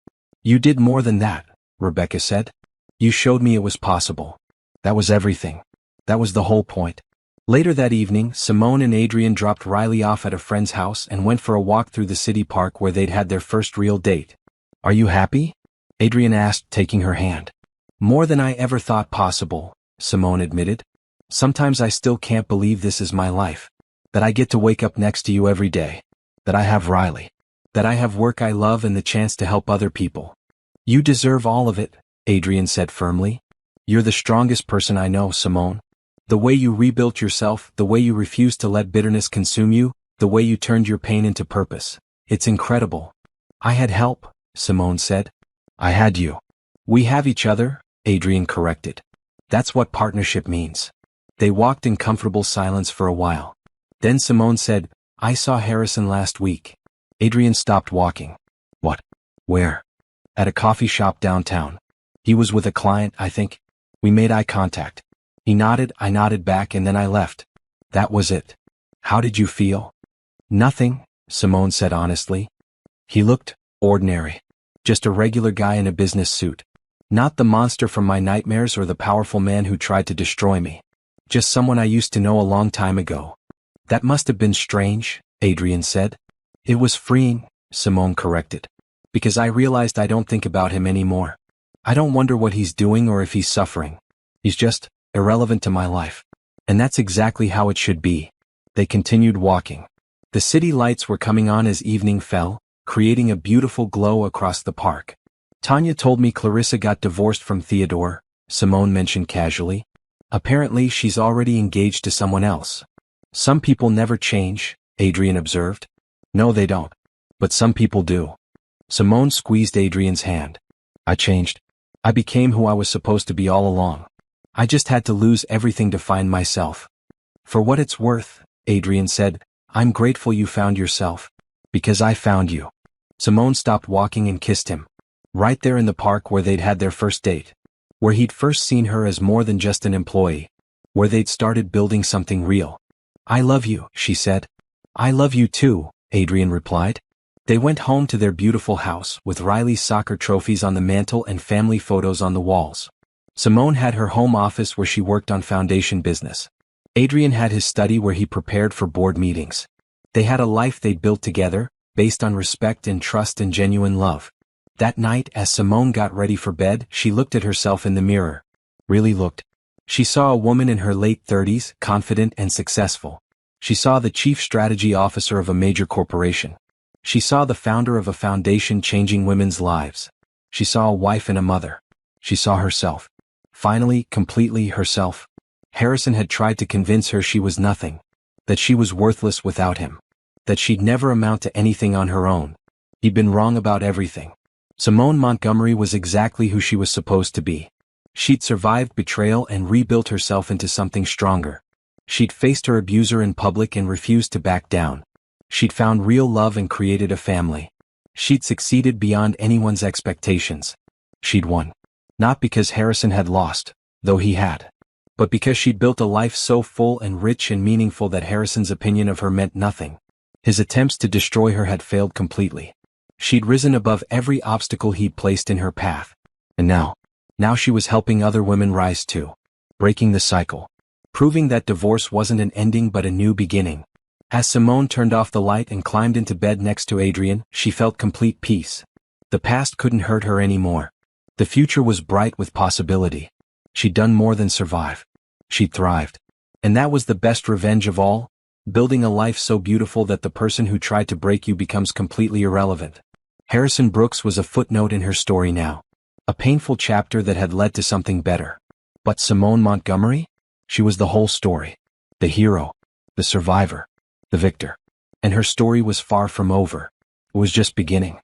"You did more than that," Rebecca said. "You showed me it was possible. That was everything. That was the whole point." Later that evening, Simone and Adrian dropped Riley off at a friend's house and went for a walk through the city park where they'd had their first real date. "Are you happy?" Adrian asked, taking her hand. "More than I ever thought possible," Simone admitted. "Sometimes I still can't believe this is my life. That I get to wake up next to you every day. That I have Riley. That I have work I love and the chance to help other people." "You deserve all of it," Adrian said firmly. "You're the strongest person I know, Simone. The way you rebuilt yourself, the way you refused to let bitterness consume you, the way you turned your pain into purpose. It's incredible." "I had help," Simone said. "I had you." "We have each other," Adrian corrected. "That's what partnership means." They walked in comfortable silence for a while. Then Simone said, "I saw Harrison last week." Adrian stopped walking. "What? Where?" "At a coffee shop downtown. He was with a client, I think. We made eye contact. He nodded, I nodded back, and then I left. That was it." "How did you feel?" "Nothing," Simone said honestly. "He looked ordinary. Just a regular guy in a business suit. Not the monster from my nightmares or the powerful man who tried to destroy me. Just someone I used to know a long time ago." "That must have been strange," Adrian said. "It was freeing," Simone corrected. "Because I realized I don't think about him anymore. I don't wonder what he's doing or if he's suffering. He's just irrelevant to my life. And that's exactly how it should be." They continued walking. The city lights were coming on as evening fell, creating a beautiful glow across the park. "Tanya told me Clarissa got divorced from Theodore," Simone mentioned casually. "Apparently she's already engaged to someone else." "Some people never change," Adrian observed. "No, they don't. But some people do." Simone squeezed Adrian's hand. "I changed. I became who I was supposed to be all along. I just had to lose everything to find myself." "For what it's worth," Adrian said, "I'm grateful you found yourself. Because I found you." Simone stopped walking and kissed him. Right there in the park where they'd had their first date. Where he'd first seen her as more than just an employee. Where they'd started building something real. "I love you," she said. "I love you too," Adrian replied. They went home to their beautiful house with Riley's soccer trophies on the mantle and family photos on the walls. Simone had her home office where she worked on foundation business. Adrian had his study where he prepared for board meetings. They had a life they'd built together, based on respect and trust and genuine love. That night, as Simone got ready for bed, she looked at herself in the mirror. Really looked. She saw a woman in her late 30s, confident and successful. She saw the chief strategy officer of a major corporation. She saw the founder of a foundation changing women's lives. She saw a wife and a mother. She saw herself. Finally, completely herself. Harrison had tried to convince her she was nothing. That she was worthless without him. That she'd never amount to anything on her own. He'd been wrong about everything. Simone Montgomery was exactly who she was supposed to be. She'd survived betrayal and rebuilt herself into something stronger. She'd faced her abuser in public and refused to back down. She'd found real love and created a family. She'd succeeded beyond anyone's expectations. She'd won. Not because Harrison had lost, though he had, but because she'd built a life so full and rich and meaningful that Harrison's opinion of her meant nothing. His attempts to destroy her had failed completely. She'd risen above every obstacle he'd placed in her path. And now she was helping other women rise too. Breaking the cycle. Proving that divorce wasn't an ending but a new beginning. As Simone turned off the light and climbed into bed next to Adrian, she felt complete peace. The past couldn't hurt her anymore. The future was bright with possibility. She'd done more than survive. She'd thrived. And that was the best revenge of all, building a life so beautiful that the person who tried to break you becomes completely irrelevant. Harrison Brooks was a footnote in her story now. A painful chapter that had led to something better. But Simone Montgomery? She was the whole story. The hero. The survivor. The victor. And her story was far from over. It was just beginning.